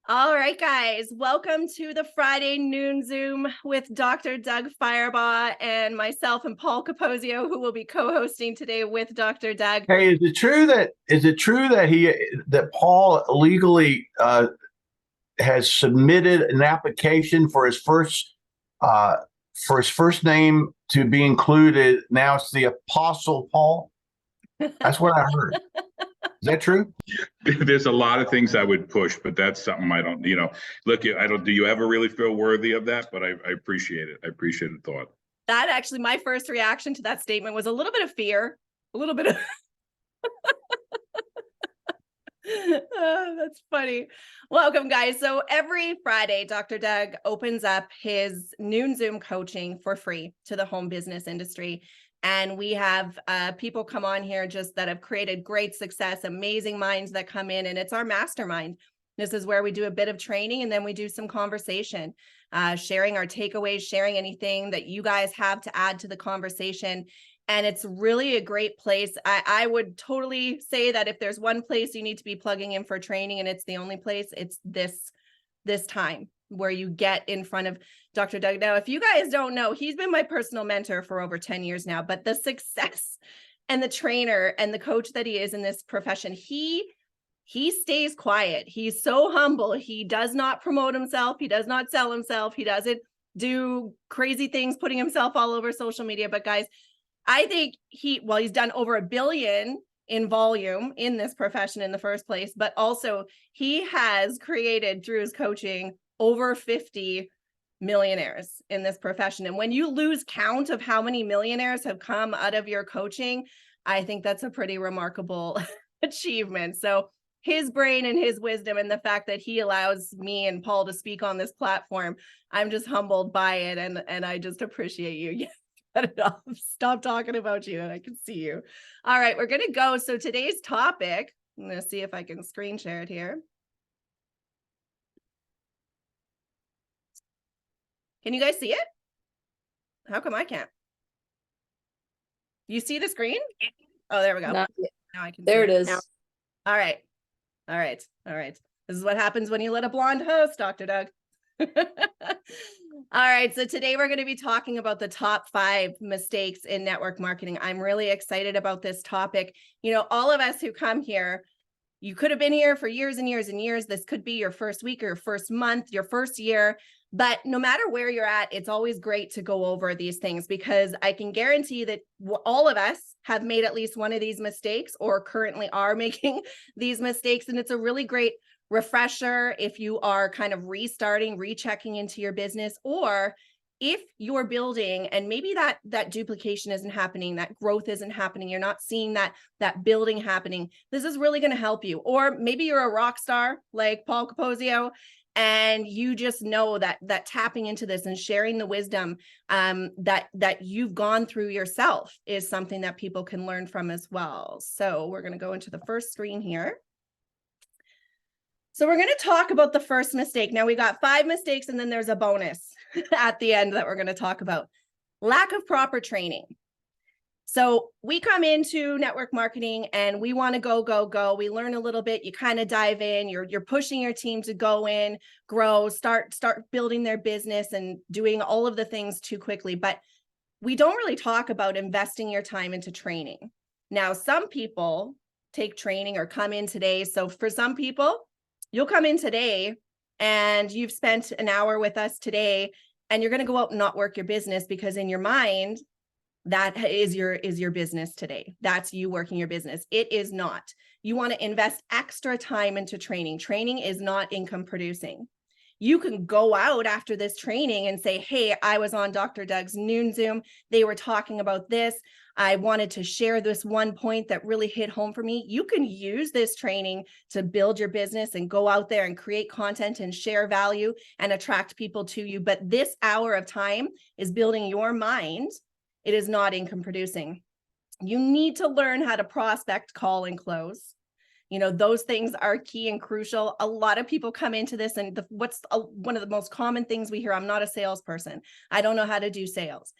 All right, guys, welcome to the Friday noon Zoom with Dr. Doug Firebaugh and myself and Paul Capozio, who will be co-hosting today with Dr. Doug. Hey, is it true that Paul legally has submitted an application uh, for his first name to be included? Now it's the Apostle Paul. That's what I heard. Is that true? There's a lot of things I would push, but that's something I don't, look, I don't, do you ever really feel worthy of that? But I appreciate it. I appreciate the thought. That actually, my first reaction to that statement was a little bit of fear, a little bit of, oh, that's funny. Welcome, guys. So every Friday, Dr. Doug opens up his noon Zoom coaching for free to the home business industry. And we have people come on here just that have created great success, amazing minds that come in, and it's our mastermind. This is where we do a bit of training and then we do some conversation, sharing our takeaways, sharing anything that you guys have to add to the conversation. And it's really a great place. I would totally say that if there's one place you need to be plugging in for training, and it's the only place, it's this time where you get in front of Dr. Doug. Now, if you guys don't know, he's been my personal mentor for over 10 years now, but the success and the trainer and the coach that he is in this profession, he stays quiet. He's so humble. He does not promote himself. He does not sell himself. He doesn't do crazy things, putting himself all over social media. But guys, I think he's done over $1 billion in volume in this profession in the first place, but also he has created through his coaching over 50 millionaires in this profession. And when you lose count of how many millionaires have come out of your coaching, I think that's a pretty remarkable achievement. So his brain and his wisdom and the fact that he allows me and Paul to speak on this platform, I'm just humbled by it. And I just appreciate you. Stop talking about you. I can see you. All right, we're going to go. So today's topic, I'm going to see if I can screen share it here. Can you guys see it? How come I can't? You see the screen? Oh, there we go. Now I can. There it is. Now. All right. All right. All right. This is what happens when you let a blonde host, Dr. Doug. All right. So today we're going to be talking about the top 5 mistakes in network marketing. I'm really excited about this topic. You know, all of us who come here, you could have been here for years and years and years. This could be your first week or your first month, your first year. But no matter where you're at, it's always great to go over these things, because I can guarantee that all of us have made at least one of these mistakes or currently are making these mistakes. And it's a really great refresher if you are kind of restarting, rechecking into your business, or if you're building and maybe that duplication isn't happening, that growth isn't happening, you're not seeing that building happening. This is really going to help you. Or maybe you're a rock star like Paul Capozio, and you just know that tapping into this and sharing the wisdom that you've gone through yourself is something that people can learn from as well. So we're going to go into the first screen here. So we're going to talk about the first mistake. Now we got 5 mistakes, and then there's a bonus at the end that we're going to talk about. Lack of proper training. So we come into network marketing and we want to go. We learn a little bit. You kind of dive in. You're pushing your team to go in, grow, start building their business and doing all of the things too quickly. But we don't really talk about investing your time into training. Now, some people take training or come in today. So for some people, you'll come in today and you've spent an hour with us today, and you're going to go out and not work your business, because in your mind, that is your business today. That's you working your business. It is not. You want to invest extra time into training. Training is not income producing. You can go out after this training and say, hey, I was on Dr. Doug's noon Zoom. They were talking about this. I wanted to share this one point that really hit home for me. You can use this training to build your business and go out there and create content and share value and attract people to you. But this hour of time is building your mind. It is not income producing. You need to learn how to prospect, call, and close. You know, those things are key and crucial. A lot of people come into this, and one of the most common things we hear, I'm not a salesperson. I don't know how to do sales.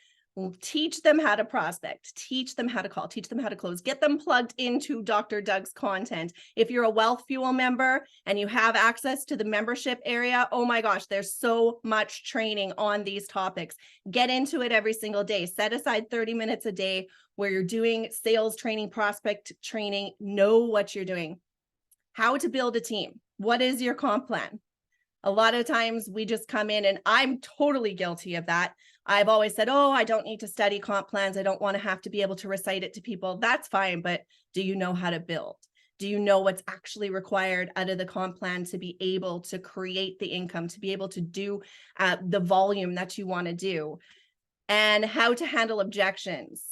Teach them how to prospect, teach them how to call, teach them how to close, get them plugged into Dr. Doug's content. If you're a Wealth Fuel member and you have access to the membership area, oh my gosh, there's so much training on these topics. Get into it every single day. Set aside 30 minutes a day where you're doing sales training, prospect training, know what you're doing. How to build a team. What is your comp plan? A lot of times we just come in, and I'm totally guilty of that. I've always said, oh, I don't need to study comp plans. I don't want to have to be able to recite it to people. That's fine. But do you know how to build? Do you know what's actually required out of the comp plan to be able to create the income, to be able to do the volume that you want to do, and how to handle objections?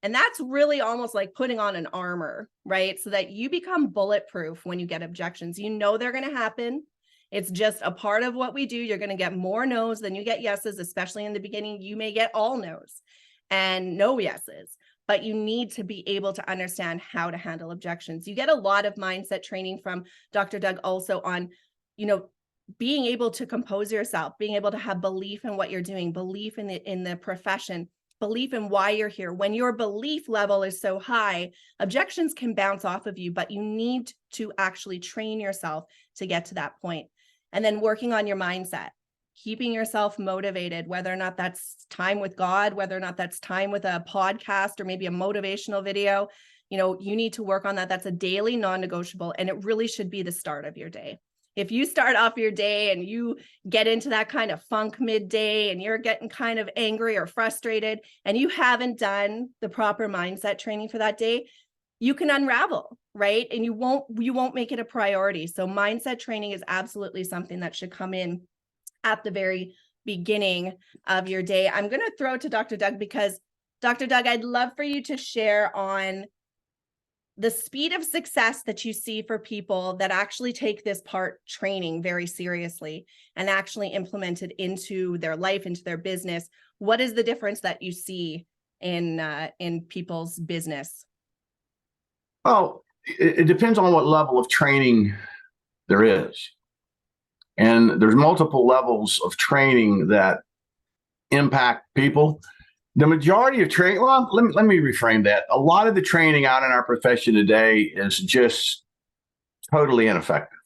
And that's really almost like putting on an armor, right? So that you become bulletproof when you get objections. You know they're going to happen. It's just a part of what we do. You're going to get more no's than you get yeses, especially in the beginning. You may get all no's and no yeses, but you need to be able to understand how to handle objections. You get a lot of mindset training from Dr. Doug also on, being able to compose yourself, being able to have belief in what you're doing, belief in the profession, belief in why you're here. When your belief level is so high, objections can bounce off of you, but you need to actually train yourself to get to that point. And then working on your mindset, keeping yourself motivated, whether or not that's time with God, whether or not that's time with a podcast or maybe a motivational video, you need to work on that. That's a daily non-negotiable, and it really should be the start of your day. If you start off your day and you get into that kind of funk midday and you're getting kind of angry or frustrated and you haven't done the proper mindset training for that day, you can unravel, right? And you won't make it a priority. So mindset training is absolutely something that should come in at the very beginning of your day. I'm going to throw it to Dr. Doug because Dr. Doug, I'd love for you to share on the speed of success that you see for people that actually take this part training very seriously and actually implement it into their life, into their business. What is the difference that you see in people's business? Well, it depends on what level of training there is. And there's multiple levels of training that impact people. The majority of training, well, let me reframe that. A lot of the training out in our profession today is just totally ineffective.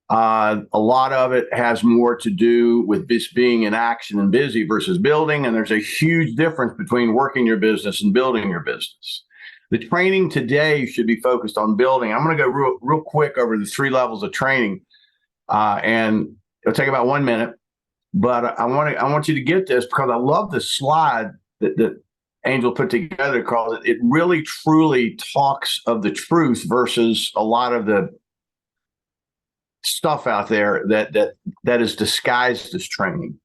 A lot of it has more to do with just being in action and busy versus building. And there's a huge difference between working your business and building your business. The training today should be focused on building. I'm going to go real quick over the 3 levels of training, and it'll take about 1 minute. But I want you to get this because I love the slide that Angel put together because it really truly talks of the truth versus a lot of the stuff out there that is disguised as training.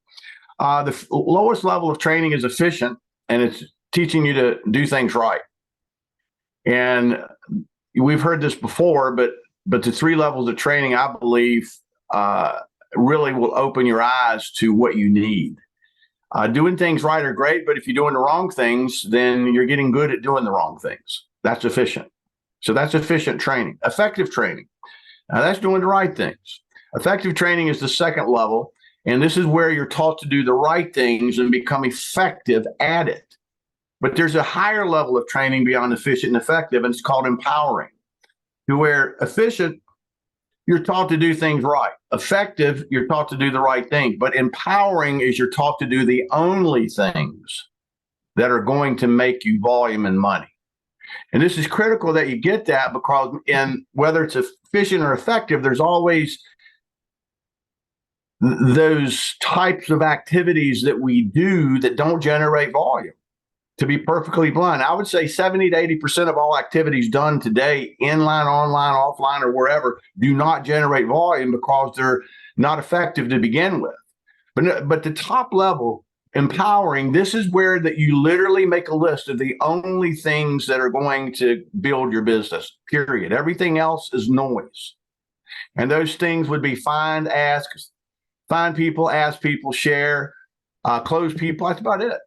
The lowest level of training is efficient, and it's teaching you to do things right. And we've heard this before, but the 3 levels of training, I believe, really will open your eyes to what you need. Doing things right are great, but if you're doing the wrong things, then you're getting good at doing the wrong things. That's efficient. So that's efficient training. Effective training. Now that's doing the right things. Effective training is the second level, and this is where you're taught to do the right things and become effective at it. But there's a higher level of training beyond efficient and effective, and it's called empowering. To where efficient, you're taught to do things right. Effective, you're taught to do the right thing. But empowering is you're taught to do the only things that are going to make you volume and money. And this is critical that you get that because whether it's efficient or effective, there's always those types of activities that we do that don't generate volume. To be perfectly blunt, I would say 70 to 80% of all activities done today, inline, online, offline, or wherever, do not generate volume because they're not effective to begin with. But the top level, empowering, this is where that you literally make a list of the only things that are going to build your business, period. Everything else is noise. And those things would be find people, ask people, share, close people. That's about it.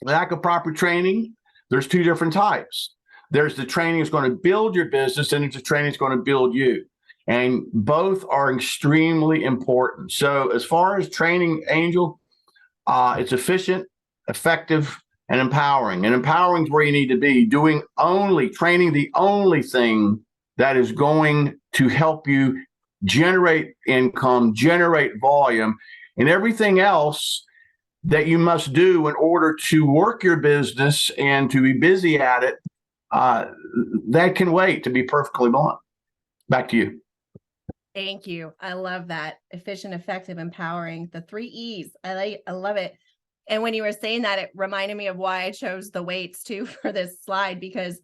Lack of proper training, there's 2 different types. There's the training that's going to build your business, and there's the training that's going to build you. And both are extremely important. So as far as training, Angel, it's efficient, effective, and empowering. And empowering is where you need to be, training the only thing that is going to help you generate income, generate volume, and everything else that you must do in order to work your business and to be busy at it, that can wait, to be perfectly blunt. Back to you. Thank you. I love that. Efficient, effective, empowering, the 3 E's. I love it. And when you were saying that, it reminded me of why I chose the weights too for this slide, because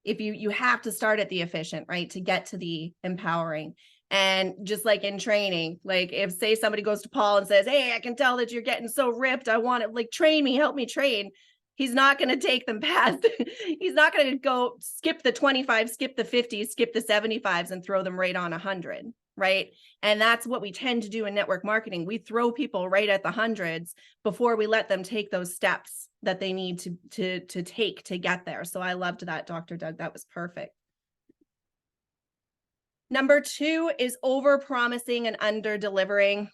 if you have to start at the efficient, right, to get to the empowering. And just like in training, like if say somebody goes to Paul and says, hey, I can tell that you're getting so ripped, I want to like train me, help me train. He's not going to take them past. He's not going to go skip the 25, skip the 50s, skip the 75s and throw them right on 100, right? And that's what we tend to do in network marketing. We throw people right at the hundreds before we let them take those steps that they need to take to get there. So I loved that, Dr. Doug. That was perfect. Number 2 is over-promising and under-delivering.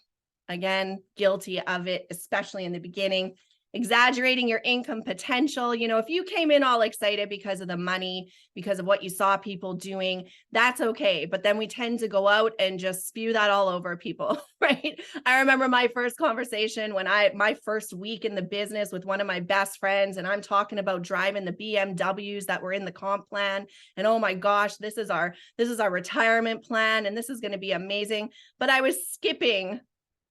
Again, guilty of it, especially in the beginning. Exaggerating your income potential. You know, if you came in all excited because of the money, because of what you saw people doing, that's okay. But then we tend to go out and just spew that all over people, right? I remember my first conversation when my first week in the business with one of my best friends, and I'm talking about driving the BMWs that were in the comp plan. And oh my gosh, this is our retirement plan, and this is going to be amazing. But I was skipping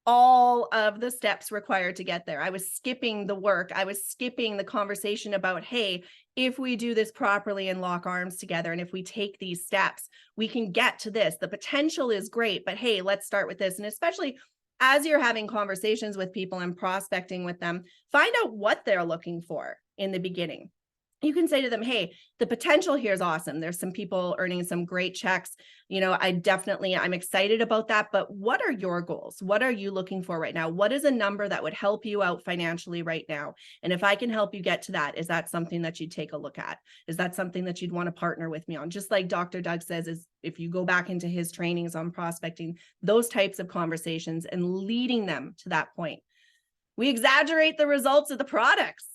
all of the steps required to get there. I was skipping the work. I was skipping the conversation about, hey, if we do this properly and lock arms together, and if we take these steps, we can get to this. The potential is great, but hey, let's start with this. And especially as you're having conversations with people and prospecting with them, find out what they're looking for in the beginning. You can say to them, hey, the potential here is awesome. There's some people earning some great checks. You know, I'm excited about that. But what are your goals? What are you looking for right now? What is a number that would help you out financially right now? And if I can help you get to that, is that something that you'd take a look at? Is that something that you'd want to partner with me on? Just like Dr. Doug says, is if you go back into his trainings on prospecting, those types of conversations and leading them to that point. We exaggerate the results of the products.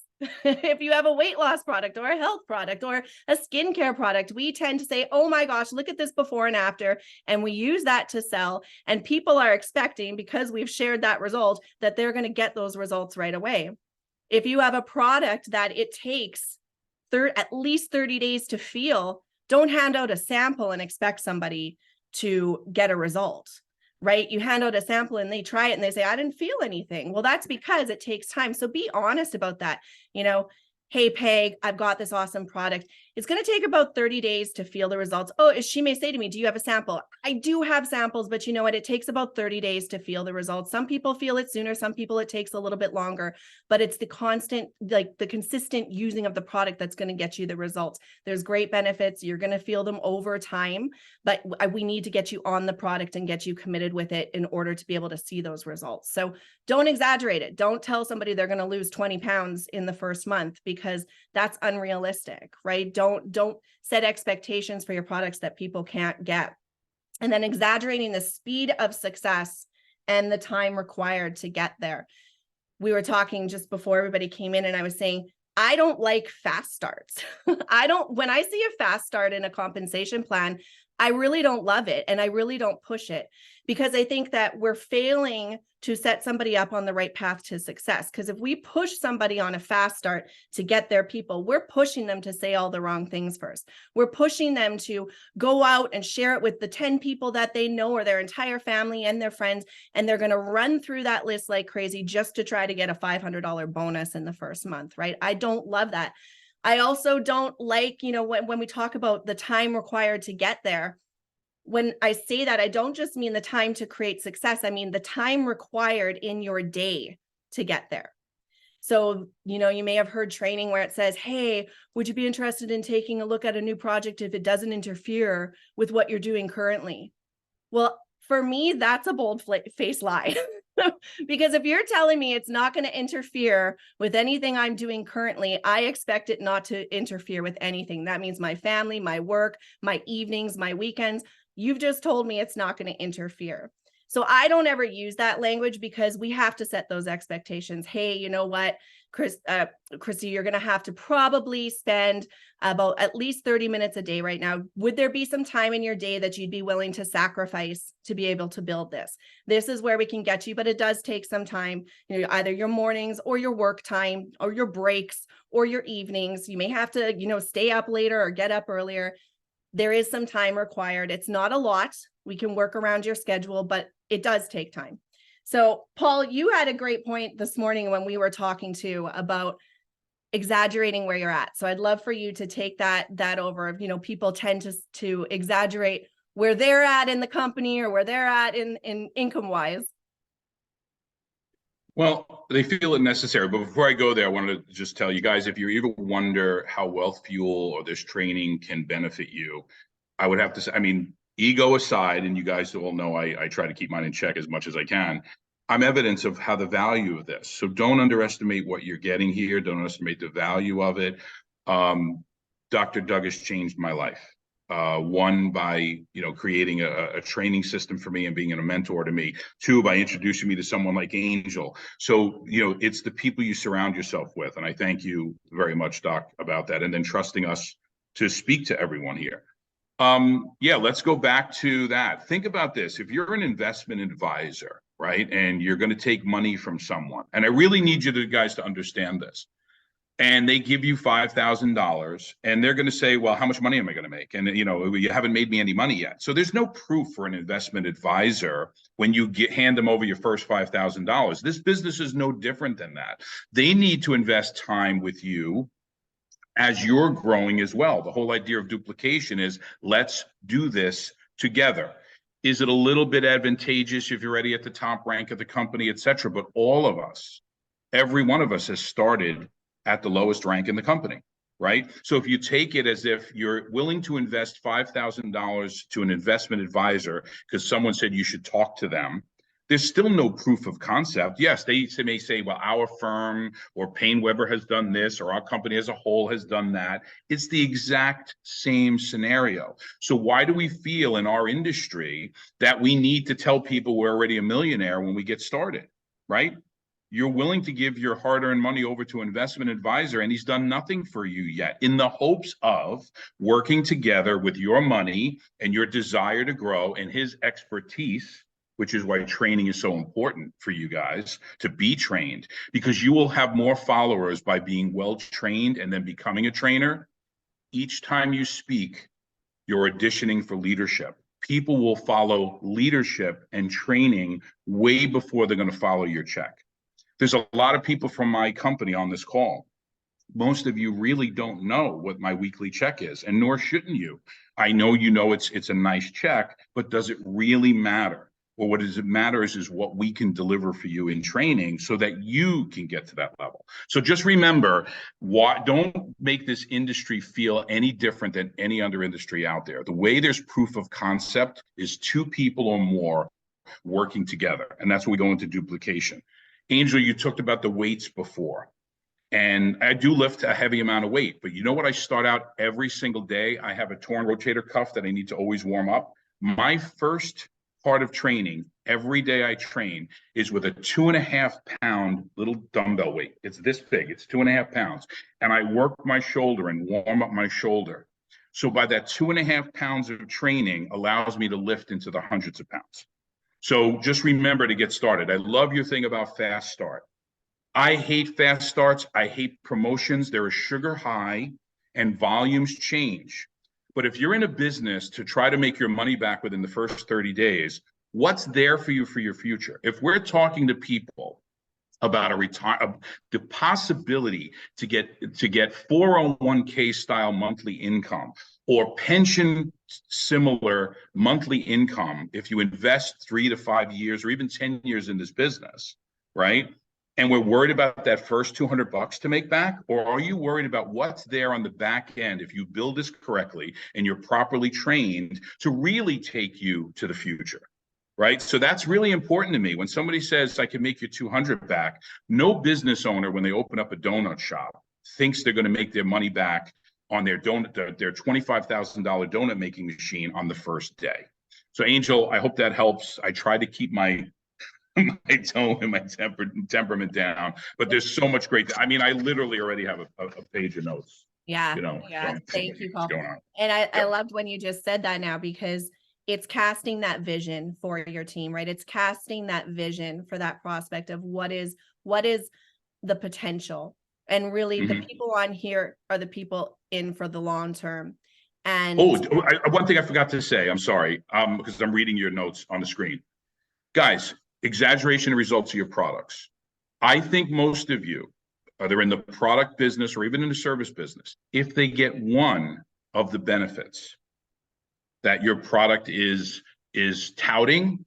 If you have a weight loss product or a health product or a skincare product, we tend to say, oh my gosh, look at this before and after. And we use that to sell. And people are expecting, because we've shared that result, that they're going to get those results right away. If you have a product that it takes at least 30 days to feel, don't hand out a sample and expect somebody to get a result. Right? You hand out a sample and they try it and they say, I didn't feel anything. Well, that's because it takes time. So be honest about that. You know, hey, Peg, I've got this awesome product. It's going to take about 30 days to feel the results. Oh, she may say to me, do you have a sample? I do have samples, but you know what? It takes about 30 days to feel the results. Some people feel it sooner. Some people, it takes a little bit longer, but it's the constant, like the consistent using of the product that's going to get you the results. There's great benefits. You're going to feel them over time, but we need to get you on the product and get you committed with it in order to be able to see those results. So don't exaggerate it. Don't tell somebody they're going to lose 20 pounds in the first month, because that's unrealistic, right? Don't set expectations for your products that people can't get. And then exaggerating the speed of success and the time required to get there. We were talking just before everybody came in, and I was saying, I don't like fast starts. When I see a fast start in a compensation plan, I really don't love it. And I really don't push it, because I think that we're failing to set somebody up on the right path to success. Because if we push somebody on a fast start to get their people, we're pushing them to say all the wrong things first. We're pushing them to go out and share it with the 10 people that they know or their entire family and their friends. And they're going to run through that list like crazy just to try to get a $500 bonus in the first month, right? I don't love that. I also don't like, you know, when we talk about the time required to get there, when I say that, I don't just mean the time to create success. I mean the time required in your day to get there. So, you know, you may have heard training where it says, hey, would you be interested in taking a look at a new project if it doesn't interfere with what you're doing currently? Well, for me, that's a bold-faced lie. Because if you're telling me it's not going to interfere with anything I'm doing currently, I expect it not to interfere with anything. That means my family, my work, my evenings, my weekends. You've just told me it's not going to interfere. So I don't ever use that language because we have to set those expectations. Hey, you know what, Christy, you're going to have to probably spend about at least 30 minutes a day right now. Would there be some time in your day that you'd be willing to sacrifice to be able to build this? This is where we can get you, but it does take some time, you know, either your mornings or your work time or your breaks or your evenings. You may have to, you know, stay up later or get up earlier. There is some time required. It's not a lot. We can work around your schedule, but it does take time. So, Paul, you had a great point this morning when we were talking to about exaggerating where you're at. So I'd love for you to take that over. You know, people tend to exaggerate where they're at in the company or where they're at in income wise. Well, they feel it necessary. But before I go there, I wanted to just tell you guys, if you ever wonder how Wealth Fuel or this training can benefit you, I would have to say, I mean, ego aside, and you guys all know I try to keep mine in check as much as I can. I'm evidence of how the value of this. So don't underestimate what you're getting here. Don't underestimate the value of it. Dr. Doug has changed my life. One, by, you know, creating a training system for me and being a mentor to me. Two, by introducing me to someone like Angel. So, you know, it's the people you surround yourself with. And I thank you very much, Doc, about that. And then trusting us to speak to everyone here. Yeah, let's go back to that. Think about this. If you're an investment advisor, right, and you're going to take money from someone, and I really need you guys to understand this, and they give you $5,000 and they're going to say, well, how much money am I going to make? And, you know, you haven't made me any money yet. So there's no proof for an investment advisor when you hand them over your first $5,000. This business is no different than that. They need to invest time with you as you're growing as well. The whole idea of duplication is, let's do this together. Is it a little bit advantageous if you're already at the top rank of the company, et cetera? But all of us, every one of us has started at the lowest rank in the company, right? So if you take it as if you're willing to invest $5,000 to an investment advisor because someone said you should talk to them, there's still no proof of concept. Yes, they may say, well, our firm or Payne Weber has done this, or our company as a whole has done that. It's the exact same scenario. So why do we feel in our industry that we need to tell people we're already a millionaire when we get started, right? You're willing to give your hard-earned money over to an investment advisor, and he's done nothing for you yet, in the hopes of working together with your money and your desire to grow and his expertise, which is why training is so important for you guys to be trained, because you will have more followers by being well trained and then becoming a trainer. Each time you speak, you're auditioning for leadership. People will follow leadership and training way before they're going to follow your check. There's a lot of people from my company on this call. Most of you really don't know what my weekly check is, and nor shouldn't you. I know you know it's a nice check, but does it really matter? Or what does it matter is what we can deliver for you in training so that you can get to that level. So just remember, don't make this industry feel any different than any other industry out there. The way there's proof of concept is two people or more working together. And that's when we go into duplication. Angel, you talked about the weights before. And I do lift a heavy amount of weight, but you know what? I start out every single day. I have a torn rotator cuff that I need to always warm up. My first part of training, every day I train, is with a 2.5 pound little dumbbell weight. It's this big, it's 2.5 pounds. And I work my shoulder and warm up my shoulder. So by that 2.5 pounds of training allows me to lift into the hundreds of pounds. So just remember to get started. I love your thing about fast start. I hate fast starts. I hate promotions. They're a sugar high and volumes change. But if you're in a business to try to make your money back within the first 30 days, what's there for you for your future? If we're talking to people about the possibility to get 401k style monthly income or pension similar monthly income, if you invest 3 to 5 years or even 10 years in this business, right? And we're worried about that first $200 to make back? Or are you worried about what's there on the back end if you build this correctly and you're properly trained to really take you to the future, right? So that's really important to me. When somebody says, I can make you 200 back, no business owner, when they open up a donut shop, thinks they're going to make their money back on their $25,000 donut making machine on the first day. So Angel, I hope that helps. I try to keep my tone and my temperament down, but there's so much great. I mean, I literally already have a page of notes. Yeah. From Thank you, Paul. what's going on. And I loved when you just said that now, because it's casting that vision for your team, right? It's casting that vision for that prospect of what is the potential. And really the people on here are the people in for the long term. And one thing I forgot to say, I'm sorry, because I'm reading your notes on the screen. Guys, exaggeration of results of your products. I think most of you, either in the product business or even in the service business, if they get one of the benefits that your product is touting,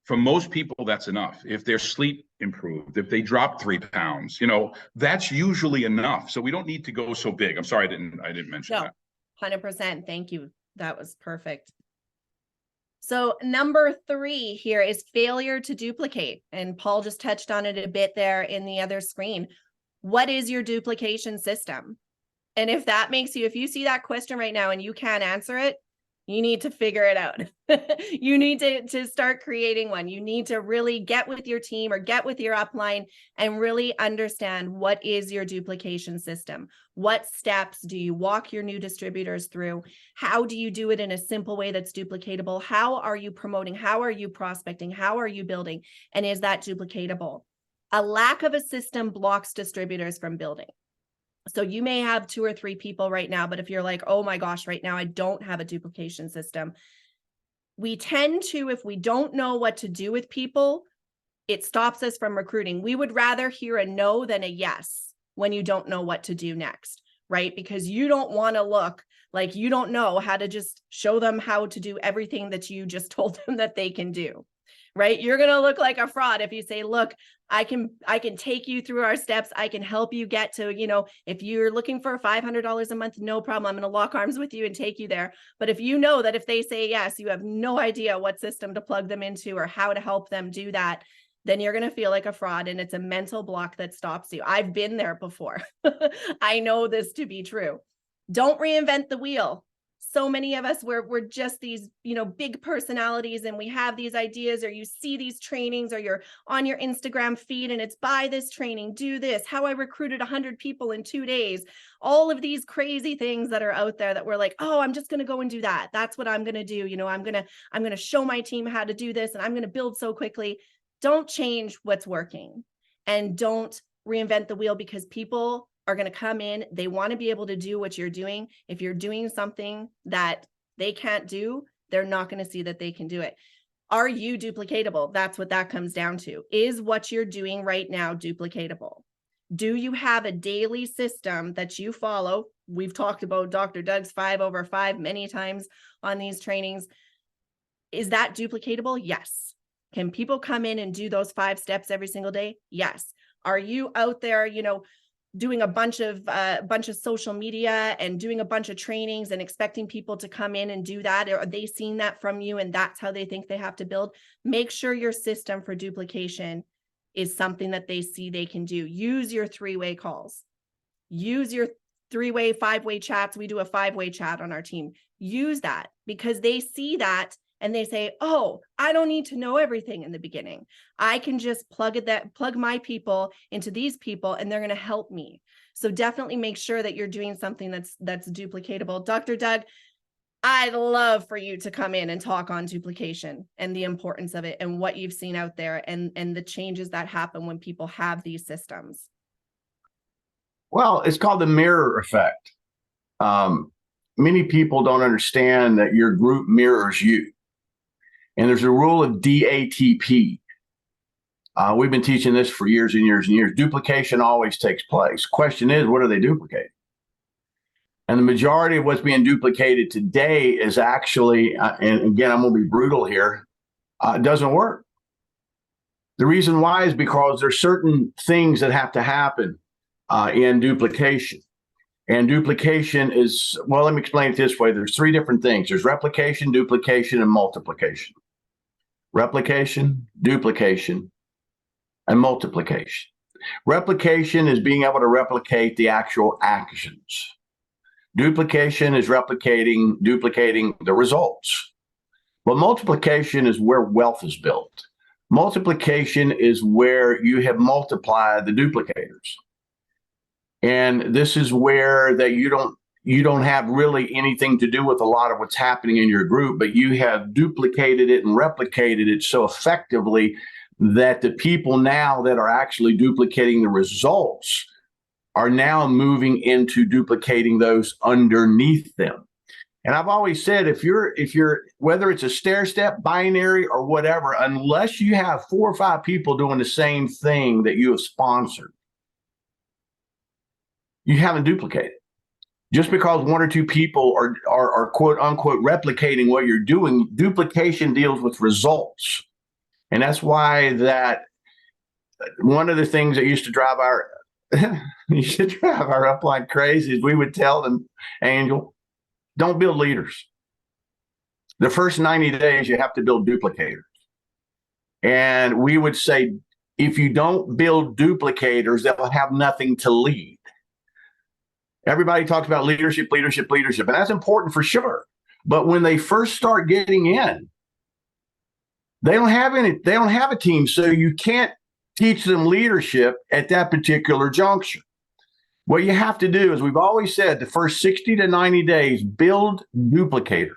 for most people, that's enough. If their sleep improved, if they dropped 3 pounds, that's usually enough. So we don't need to go so big. I'm sorry, I didn't mention that. 100%. Thank you. That was perfect. So number 3 here is failure to duplicate. And Paul just touched on it a bit there in the other screen. What is your duplication system? And if you see that question right now and you can't answer it, you need to figure it out. You need to start creating one. You need to really get with your team or get with your upline and really understand what is your duplication system. What steps do you walk your new distributors through? How do you do it in a simple way that's duplicatable? How are you promoting? How are you prospecting? How are you building? And is that duplicatable? A lack of a system blocks distributors from building. So you may have 2 or 3 people right now, but if you're like, oh my gosh, right now I don't have a duplication system. We tend to, if we don't know what to do with people, it stops us from recruiting. We would rather hear a no than a yes when you don't know what to do next, right? Because you don't want to look like you don't know how to just show them how to do everything that you just told them that they can do, right? You're going to look like a fraud if you say, look, I can take you through our steps. I can help you get to, if you're looking for $500 a month, no problem. I'm going to lock arms with you and take you there. But if you know that if they say yes, you have no idea what system to plug them into or how to help them do that, then you're going to feel like a fraud. And it's a mental block that stops you. I've been there before. I know this to be true. Don't reinvent the wheel. So many of us, we're just these, big personalities, and we have these ideas, or you see these trainings, or you're on your Instagram feed and it's buy this training, do this, how I recruited 100 people in 2 days, all of these crazy things that are out there that we're like, oh, I'm just going to go and do that. That's what I'm going to do. I'm going to show my team how to do this, and I'm going to build so quickly. Don't change what's working, and don't reinvent the wheel, because people are going to come in. They want to be able to do what you're doing. If you're doing something that they can't do, they're not going to see that they can do it. Are you duplicatable? That's what that comes down to. Is what you're doing right now duplicatable? Do you have a daily system that you follow? We've talked about Dr. Doug's 5/5 many times on these trainings. Is that duplicatable? Yes. Can people come in and do those 5 steps every single day? Yes. Are you out there, doing a bunch of social media and doing a bunch of trainings and expecting people to come in and do that? Or are they seeing that from you and that's how they think they have to build? Make sure your system for duplication is something that they see they can do. Use your 3-way calls. Use your 3-way, 5-way chats. We do a 5-way chat on our team. Use that, because they see that and they say, oh, I don't need to know everything in the beginning. I can just plug my people into these people and they're going to help me. So definitely make sure that you're doing something that's duplicatable. Dr. Doug, I'd love for you to come in and talk on duplication and the importance of it and what you've seen out there and the changes that happen when people have these systems. Well, it's called the mirror effect. Many people don't understand that your group mirrors you. And there's a rule of DATP. We've been teaching this for years and years and years. Duplication always takes place. Question is, what are they duplicating? And the majority of what's being duplicated today is actually, and again, I'm going to be brutal here, it doesn't work. The reason why is because there's certain things that have to happen in duplication. And duplication is, well, let me explain it this way. There's 3 different things. There's replication, duplication, and multiplication. Replication, duplication, and multiplication. Replication is being able to replicate the actual actions. Duplication is duplicating the results. But multiplication is where wealth is built. Multiplication is where you have multiplied the duplicators. And this is where that you don't have really anything to do with a lot of what's happening in your group, but you have duplicated it and replicated it so effectively that the people now that are actually duplicating the results are now moving into duplicating those underneath them. And I've always said, if you're whether it's a stair step, binary, or whatever, unless you have 4 or 5 people doing the same thing that you have sponsored, you haven't duplicated. Just because 1 or 2 people are quote unquote replicating what you're doing, duplication deals with results. And that's why that one of the things that used to drive our upline crazy is we would tell them, Angel, don't build leaders. The first 90 days, you have to build duplicators. And we would say, if you don't build duplicators, they'll have nothing to lead. Everybody talks about leadership, leadership, leadership, and that's important for sure. But when they first start getting in, they don't have a team, so you can't teach them leadership at that particular juncture. What you have to do is, we've always said, the first 60 to 90 days, build duplicators.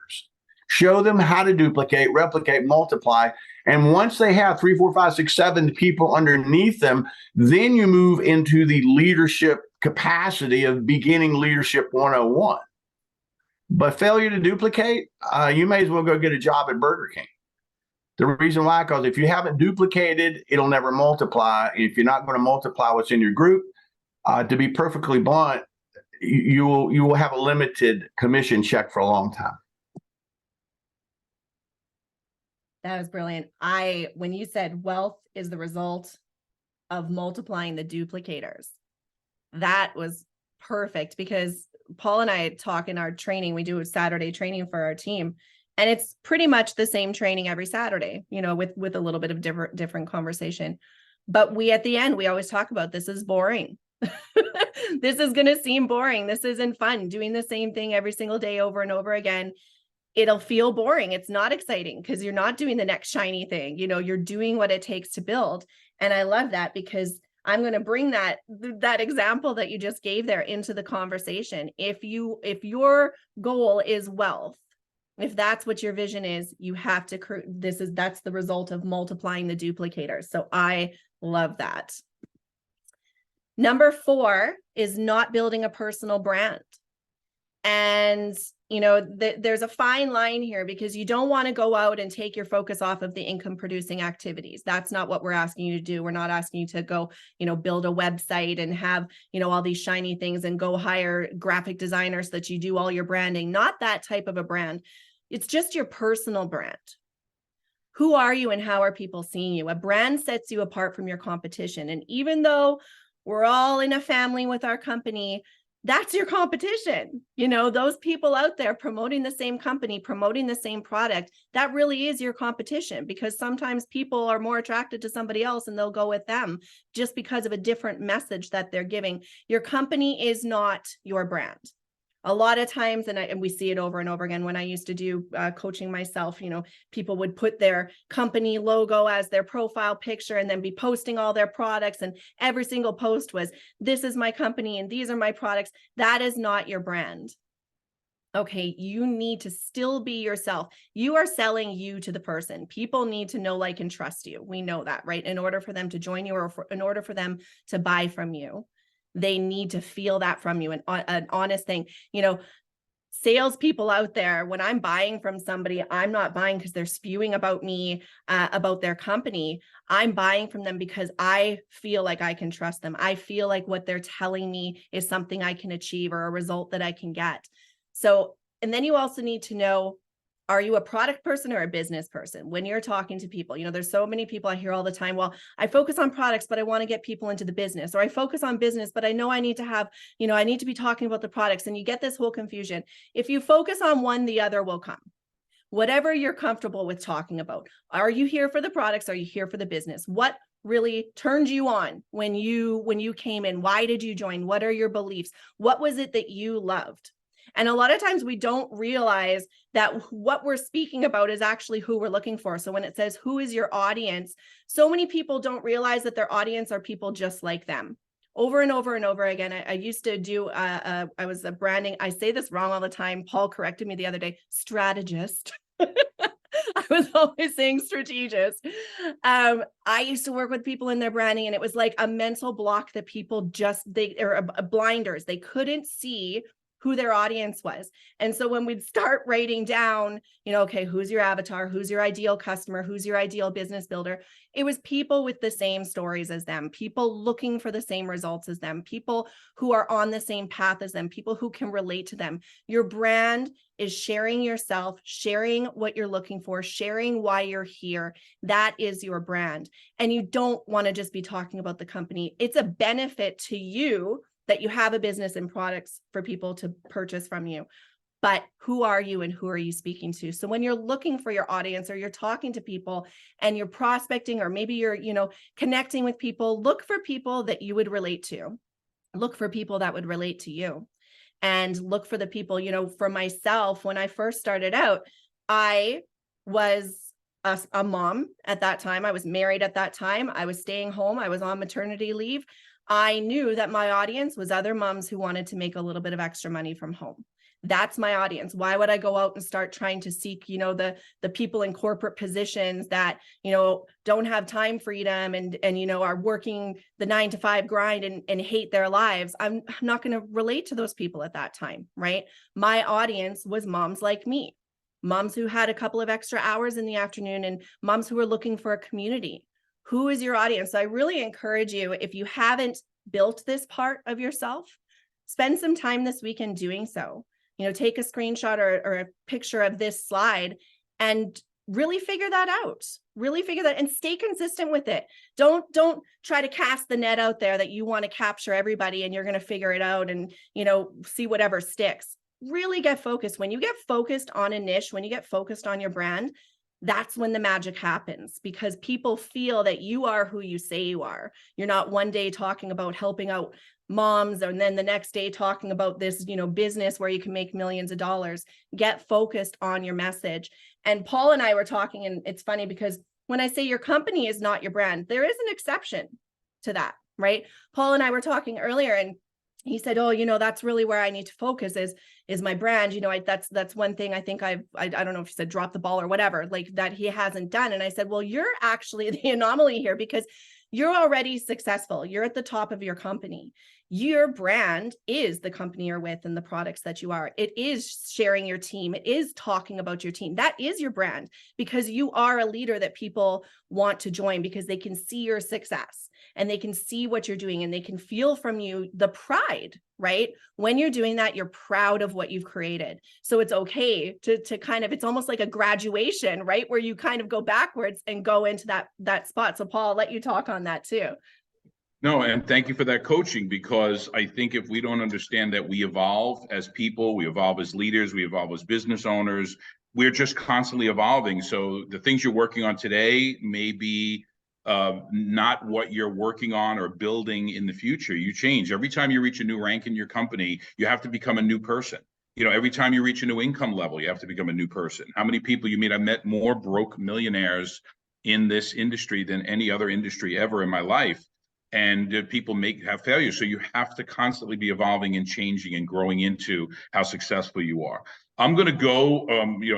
Show them how to duplicate, replicate, multiply. And once they have 3, 4, 5, 6, 7 people underneath them, then you move into the leadership capacity of beginning leadership 101. But failure to duplicate, you may as well go get a job at Burger King. The reason why, because if you haven't duplicated, it'll never multiply. If you're not going to multiply what's in your group, to be perfectly blunt, you will have a limited commission check for a long time. That was brilliant. When you said wealth is the result of multiplying the duplicators, that was perfect, because Paul and I talk in our training. We do a Saturday training for our team, and it's pretty much the same training every Saturday, with a little bit of different conversation. But at the end, we always talk about, this is boring. This is going to seem boring. This isn't fun. Doing the same thing every single day over and over again, it'll feel boring. It's not exciting because you're not doing the next shiny thing. You're doing what it takes to build. And I love that, because I'm going to bring that example that you just gave there into the conversation. If your goal is wealth, if that's what your vision is, you have to that's the result of multiplying the duplicators. So I love that. Number 4 is not building a personal brand. And, there's a fine line here, because you don't want to go out and take your focus off of the income producing activities. That's not what we're asking you to do. We're not asking you to go, build a website and have, all these shiny things and go hire graphic designers so that you do all your branding. Not that type of a brand. It's just your personal brand. Who are you and how are people seeing you? A brand sets you apart from your competition. And even though we're all in a family with our company, that's your competition. Those people out there promoting the same company, promoting the same product, that really is your competition, because sometimes people are more attracted to somebody else and they'll go with them just because of a different message that they're giving. Your company is not your brand. A lot of times, and we see it over and over again, when I used to do coaching myself, people would put their company logo as their profile picture and then be posting all their products. And every single post was, this is my company and these are my products. That is not your brand. Okay, you need to still be yourself. You are selling you to the person. People need to know, like, and trust you. We know that, right? In order for them to join you, or in order for them to buy from you. They need to feel that from you, an honest thing. Salespeople out there, when I'm buying from somebody, I'm not buying because they're spewing about me, about their company. I'm buying from them because I feel like I can trust them. I feel like what they're telling me is something I can achieve or a result that I can get. So, and then you also need to know, are you a product person or a business person? When you're talking to people, there's so many people I hear all the time, well, I focus on products, but I want to get people into the business, or I focus on business, but I know I need to have, I need to be talking about the products. And you get this whole confusion. If you focus on one, the other will come. Whatever you're comfortable with talking about. Are you here for the products? Are you here for the business? What really turned you on when you came in? Why did you join? What are your beliefs? What was it that you loved? And a lot of times we don't realize that what we're speaking about is actually who we're looking for. So when it says, who is your audience? So many people don't realize that their audience are people just like them. Over and over and over again. I used to do, I was a branding, I say this wrong all the time. Paul corrected me the other day, strategist. I was always saying strategist. I used to work with people in their branding, and it was like a mental block that people or blinders. They couldn't see who their audience was. And so when we'd start writing down, okay, who's your avatar? Who's your ideal customer? Who's your ideal business builder? It was people with the same stories as them, people looking for the same results as them, people who are on the same path as them, people who can relate to them. Your brand is sharing yourself, sharing what you're looking for, sharing why you're here. That is your brand. And you don't want to just be talking about the company. It's a benefit to you that you have a business and products for people to purchase from you. But who are you and who are you speaking to? So when you're looking for your audience, or you're talking to people and you're prospecting, or maybe you're, connecting with people, look for people that you would relate to. Look for people that would relate to you. And look for the people, for myself, when I first started out, I was a mom at that time. I was married at that time. I was staying home. I was on maternity leave. I knew that my audience was other moms who wanted to make a little bit of extra money from home. That's my audience. Why would I go out and start trying to seek, the people in corporate positions that, don't have time freedom and are working the 9-to-5 grind and hate their lives? I'm not going to relate to those people at that time, right? My audience was moms like me, moms who had a couple of extra hours in the afternoon, and moms who were looking for a community. Who is your audience? So I really encourage you, if you haven't built this part of yourself, spend some time this weekend doing so. Take a screenshot or a picture of this slide and really figure that out. Really figure that and stay consistent with it. Don't try to cast the net out there that you want to capture everybody and you're going to figure it out and, see whatever sticks. Really get focused. When you get focused on a niche, when you get focused on your brand, that's when the magic happens, because people feel that you are who you say you are. You're not one day talking about helping out moms and then the next day talking about this, business where you can make millions of dollars. Get focused on your message. And Paul and I were talking, and it's funny because when I say your company is not your brand, there is an exception to that, right? Paul and I were talking earlier, and he said, oh, that's really where I need to focus is my brand. That's one thing I think I don't know if he said drop the ball or whatever, like that he hasn't done. And I said, well, you're actually the anomaly here, because you're already successful. You're at the top of your company. Your brand is the company you're with and the products that you are. It is sharing your team. It is talking about your team. That is your brand, because you are a leader that people want to join because they can see your success and they can see what you're doing and they can feel from you the pride, right? When you're doing that, you're proud of what you've created. So it's okay to kind of, it's almost like a graduation, right? Where you kind of go backwards and go into that spot. So Paul, I'll let you talk on that too. No, and thank you for that coaching, because I think if we don't understand that we evolve as people, we evolve as leaders, we evolve as business owners, we're just constantly evolving. So the things you're working on today may be not what you're working on or building in the future. You change. Every time you reach a new rank in your company, you have to become a new person. Every time you reach a new income level, you have to become a new person. How many people you meet? I met more broke millionaires in this industry than any other industry ever in my life. And people have failures. So you have to constantly be evolving and changing and growing into how successful you are. I'm going to go,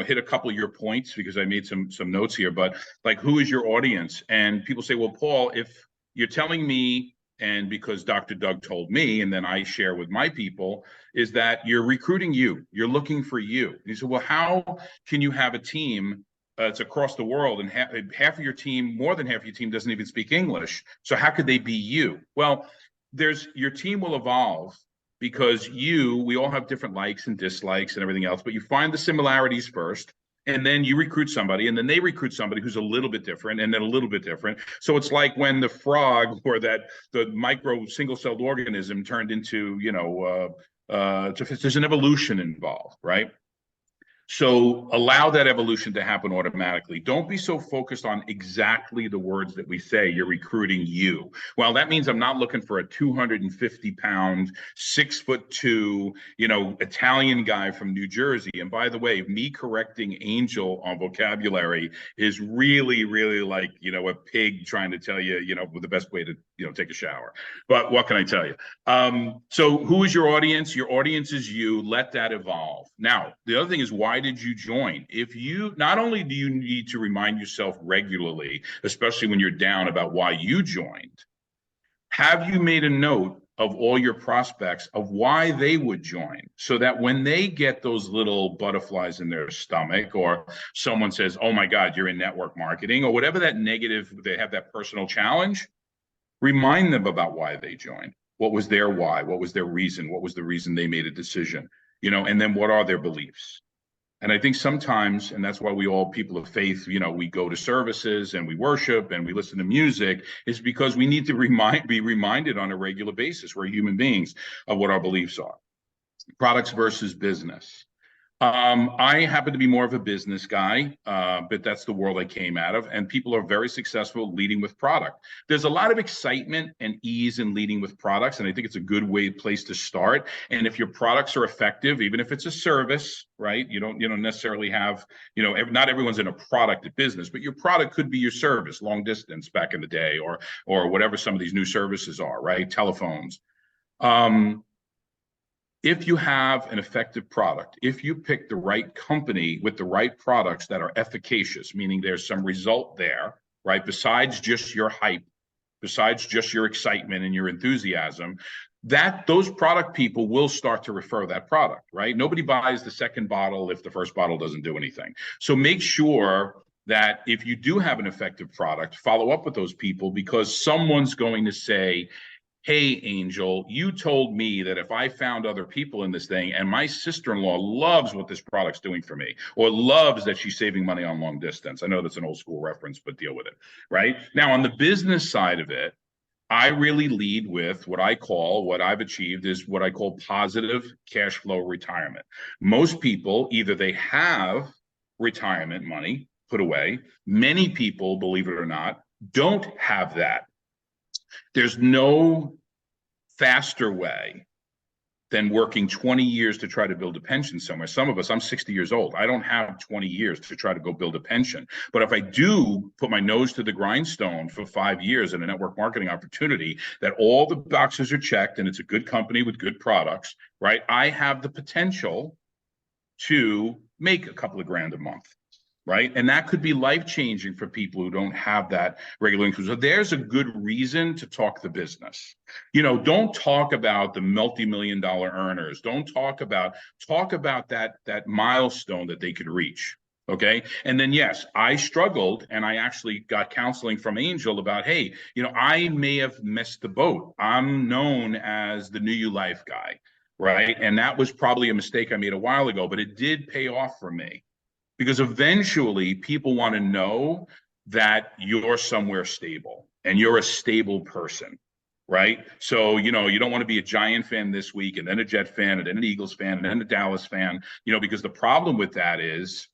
hit a couple of your points because I made some notes here, but like, who is your audience? And people say, well, Paul, if you're telling me, and because Dr. Doug told me, and then I share with my people, is that you're recruiting you, you're looking for you. And he said, well, how can you have a team it's across the world, and half of your team, more than half of your team, doesn't even speak English. So how could they be you? Well, your team will evolve because we all have different likes and dislikes and everything else, but you find the similarities first, and then you recruit somebody, and then they recruit somebody who's a little bit different, and then a little bit different. So it's like when the frog or the micro single-celled organism turned into, there's an evolution involved, right? So allow that evolution to happen automatically. Don't be so focused on exactly the words that we say. You're recruiting you. Well, that means I'm not looking for a 250-pound, 6'2", Italian guy from New Jersey. And by the way, me correcting Angel on vocabulary is really, really like, a pig trying to tell you, the best way to, take a shower. But what can I tell you? So who is your audience? Your audience is you. Let that evolve. Now, the other thing is, why did you join? If you, not only do you need to remind yourself regularly, especially when you're down, about why you joined, have you made a note of all your prospects of why they would join, so that when they get those little butterflies in their stomach, or someone says, oh my God, you're in network marketing, or whatever that negative, they have that personal challenge, remind them about why they joined. What was their why? What was their reason? What was the reason they made a decision? And then what are their beliefs? And I think sometimes, and that's why we all, people of faith, we go to services and we worship and we listen to music, is because we need to be reminded on a regular basis, we're human beings, of what our beliefs are. Products versus business. I happen to be more of a business guy, but that's the world I came out of, and people are very successful leading with product. There's a lot of excitement and ease in leading with products, and I think it's a good place to start. And if your products are effective, even if it's a service, right? You don't necessarily have, not everyone's in a product business, but your product could be your service, long distance back in the day, or whatever some of these new services are, right? Telephones. If you have an effective product, if you pick the right company with the right products that are efficacious, meaning there's some result there, right? Besides just your hype, besides just your excitement and your enthusiasm, those product people will start to refer that product, right? Nobody buys the second bottle if the first bottle doesn't do anything. So make sure that if you do have an effective product, follow up with those people, because someone's going to say, hey, Angel, you told me that if I found other people in this thing, and my sister-in-law loves what this product's doing for me, or loves that she's saving money on long distance. I know that's an old school reference, but deal with it, right? Now, on the business side of it, I really lead with what I've achieved is what I call positive cash flow retirement. Most people, either they have retirement money put away. Many people, believe it or not, don't have that. There's no faster way than working 20 years to try to build a pension somewhere. Some of us, I'm 60 years old. I don't have 20 years to try to go build a pension. But if I do put my nose to the grindstone for 5 years in a network marketing opportunity, that all the boxes are checked and it's a good company with good products, right? I have the potential to make a couple of grand a month. Right. And that could be life-changing for people who don't have that regular income. So there's a good reason to talk the business. Don't talk about the multi-million-dollar earners. Don't talk about that milestone that they could reach. Okay. And then, yes, I struggled, and I actually got counseling from Angel about, hey, I may have missed the boat. I'm known as the New You Life guy. Right. And that was probably a mistake I made a while ago, but it did pay off for me. Because eventually people want to know that you're somewhere stable and you're a stable person, right? So, you don't want to be a Giant fan this week and then a Jet fan and then an Eagles fan and then a Dallas fan, because the problem with that is,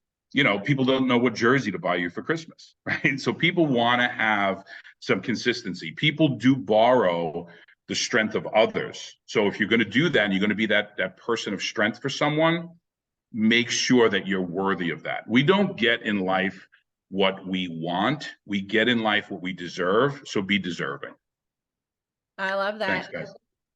people don't know what jersey to buy you for Christmas, right? So people want to have some consistency. People do borrow the strength of others. So if you're going to do that and you're going to be that person of strength for someone, make sure that you're worthy of that. We don't get in life what we want. We get in life what we deserve. So be deserving. I love that. Thanks, guys.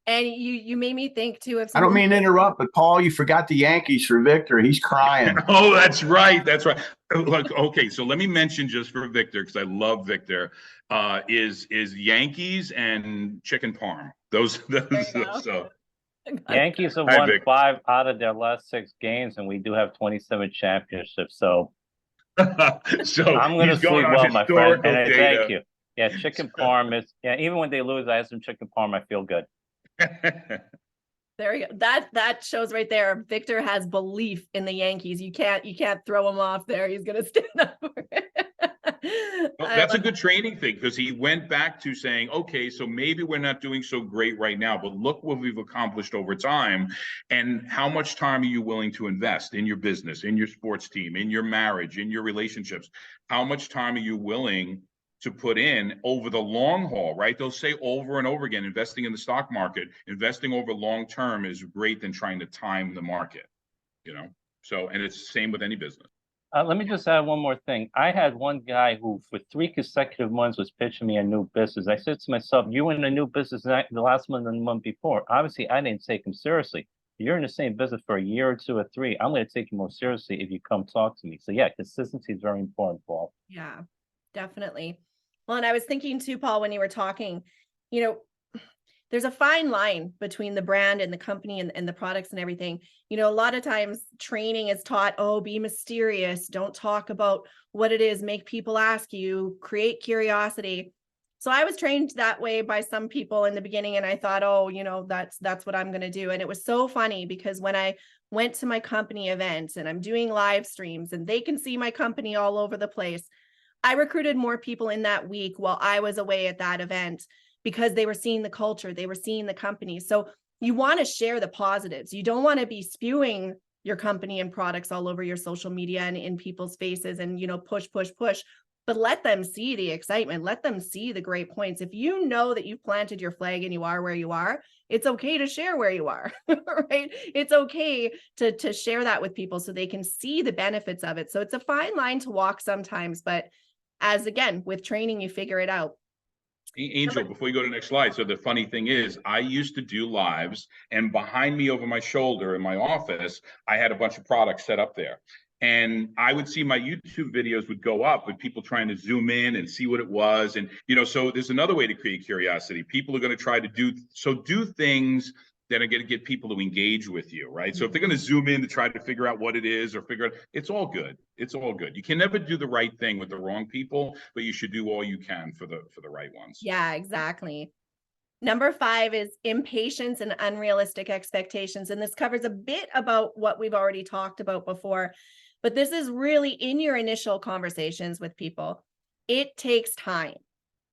And you made me think too of I don't mean to interrupt, but Paul, you forgot the Yankees for Victor. He's crying. Oh, that's right. That's right. Look, okay, so let me mention just for Victor, because I love Victor, is Yankees and chicken parm. Those so. Yankees have won 5 out of their last 6 games, and we do have 27 championships. So, so I'm going to sleep well, my friend. And thank you. Yeah, chicken parm is. Yeah, even when they lose, I have some chicken parm. I feel good. There you go. That shows right there. Victor has belief in the Yankees. You can't throw him off there. He's going to stand up for it. Well, that's a good training thing, because he went back to saying, okay, so maybe we're not doing so great right now, but look what we've accomplished over time. And how much time are you willing to invest in your business, in your sports team, in your marriage, in your relationships? How much time are you willing to put in over the long haul, right? They'll say over and over again, investing in the stock market, investing over long term is great than trying to time the market, you know? So, and it's the same with any business. Let me just add one more thing. I had one guy who, for 3 consecutive months, was pitching me a new business. I said to myself, "You in a new business the last month and the month before." Obviously, I didn't take him seriously. You're in the same business for a year or 2 or 3. I'm going to take you more seriously if you come talk to me. So yeah, consistency is very important, Paul. Yeah, definitely. Well, and I was thinking too, Paul, when you were talking, you know, there's a fine line between the brand and the company and the products and everything. You know, a lot of times training is taught, oh, be mysterious, don't talk about what it is, make people ask you, create curiosity. So I was trained that way by some people in the beginning, and I thought, oh, you know, that's what I'm going to do. And it was so funny because when I went to my company events and I'm doing live streams and they can see my company all over the place, I recruited more people in that week while I was away at that event, because they were seeing the culture, they were seeing the company. So you want to share the positives. You don't want to be spewing your company and products all over your social media and in people's faces and, you know, push, but let them see the excitement. Let them see the great points. If you know that you've planted your flag and you are where you are, it's okay to share where you are, right? It's okay to share that with people so they can see the benefits of it. So it's a fine line to walk sometimes, but as again, with training, you figure it out. Angel, before you go to the next slide. So the funny thing is, I used to do lives, and behind me over my shoulder in my office, I had a bunch of products set up there. And I would see my YouTube videos would go up with people trying to zoom in and see what it was. And, you know, so there's another way to create curiosity. People are going to try to do things that are going to get people to engage with you, right? So if they're going to zoom in to try to figure out what it is or figure out, it's all good. It's all good. You can never do the right thing with the wrong people, but you should do all you can for the right ones. Yeah, exactly. Number 5 is impatience and unrealistic expectations. And this covers a bit about what we've already talked about before, but this is really in your initial conversations with people. It takes time.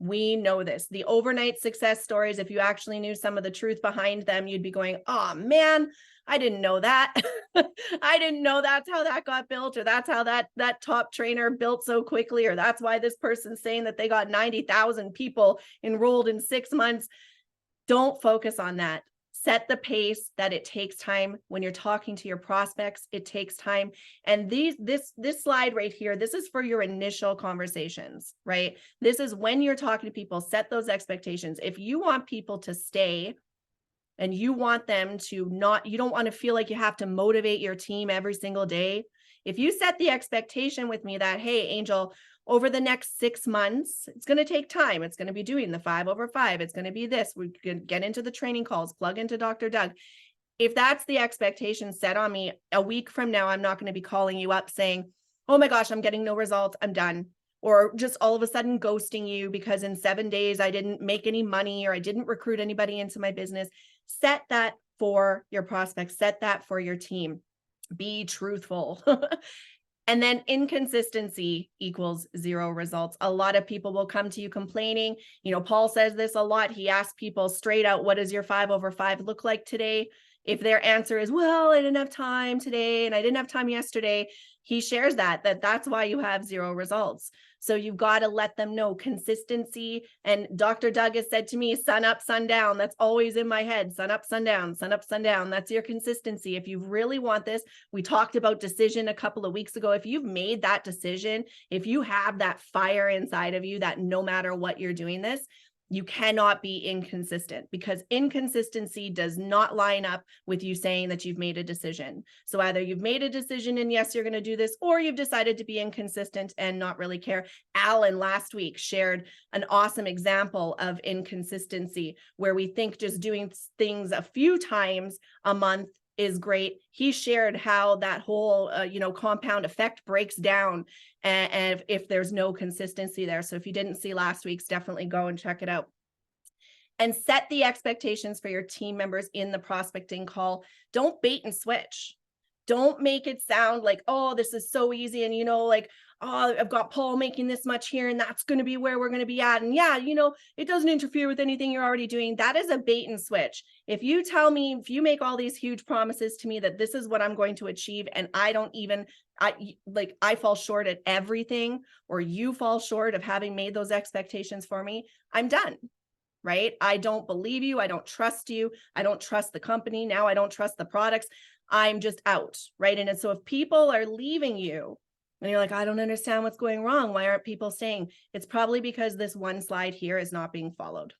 We know this. The overnight success stories, if you actually knew some of the truth behind them, you'd be going, oh man, I didn't know that. I didn't know that's how that got built, or that's how that top trainer built so quickly, or that's why this person's saying that they got 90,000 people enrolled in 6 months. Don't focus on that. Set the pace that it takes time. When you're talking to your prospects, it takes time. And this slide right here, this is for your initial conversations, right? This is when you're talking to people, set those expectations. If you want people to stay and you want them to you don't want to feel like you have to motivate your team every single day. If you set the expectation with me that, hey, Angel, over the next 6 months, it's going to take time. It's going to be doing the 5 over 5. It's going to be this. We can get into the training calls, plug into Dr. Doug. If that's the expectation set on me, a week from now, I'm not going to be calling you up saying, oh my gosh, I'm getting no results, I'm done. Or just all of a sudden ghosting you because in 7 days I didn't make any money or I didn't recruit anybody into my business. Set that for your prospects. Set that for your team. Be truthful. And then inconsistency equals 0 results. A lot of people will come to you complaining. You know, Paul says this a lot. He asks people straight out, what does your 5 over 5 look like today? If their answer is, well, I didn't have time today and I didn't have time yesterday, he shares that's why you have 0 results. So you've got to let them know consistency. And Dr. Doug has said to me, sun up, sun down. That's always in my head. Sun up, sun down, sun up, sun down. That's your consistency. If you really want this, we talked about decision a couple of weeks ago. If you've made that decision, if you have that fire inside of you that no matter what you're doing this, you cannot be inconsistent, because inconsistency does not line up with you saying that you've made a decision. So either you've made a decision and yes, you're going to do this, or you've decided to be inconsistent and not really care. Alan last week shared an awesome example of inconsistency where we think just doing things a few times a month is great. He shared how that whole, compound effect breaks down and if there's no consistency there. So if you didn't see last week's, definitely go and check it out. And set the expectations for your team members in the prospecting call. Don't bait and switch. Don't make it sound like, oh, this is so easy. And, like, oh, I've got Paul making this much here, and that's going to be where we're going to be at. And yeah, it doesn't interfere with anything you're already doing. That is a bait and switch. If you tell me, if you make all these huge promises to me that this is what I'm going to achieve, and I fall short at everything, or you fall short of having made those expectations for me, I'm done. Right? I don't believe you. I don't trust you. I don't trust the company. Now I don't trust the products. I'm just out. Right? And so if people are leaving you and you're like, I don't understand what's going wrong, why aren't people staying? It's probably because this one slide here is not being followed.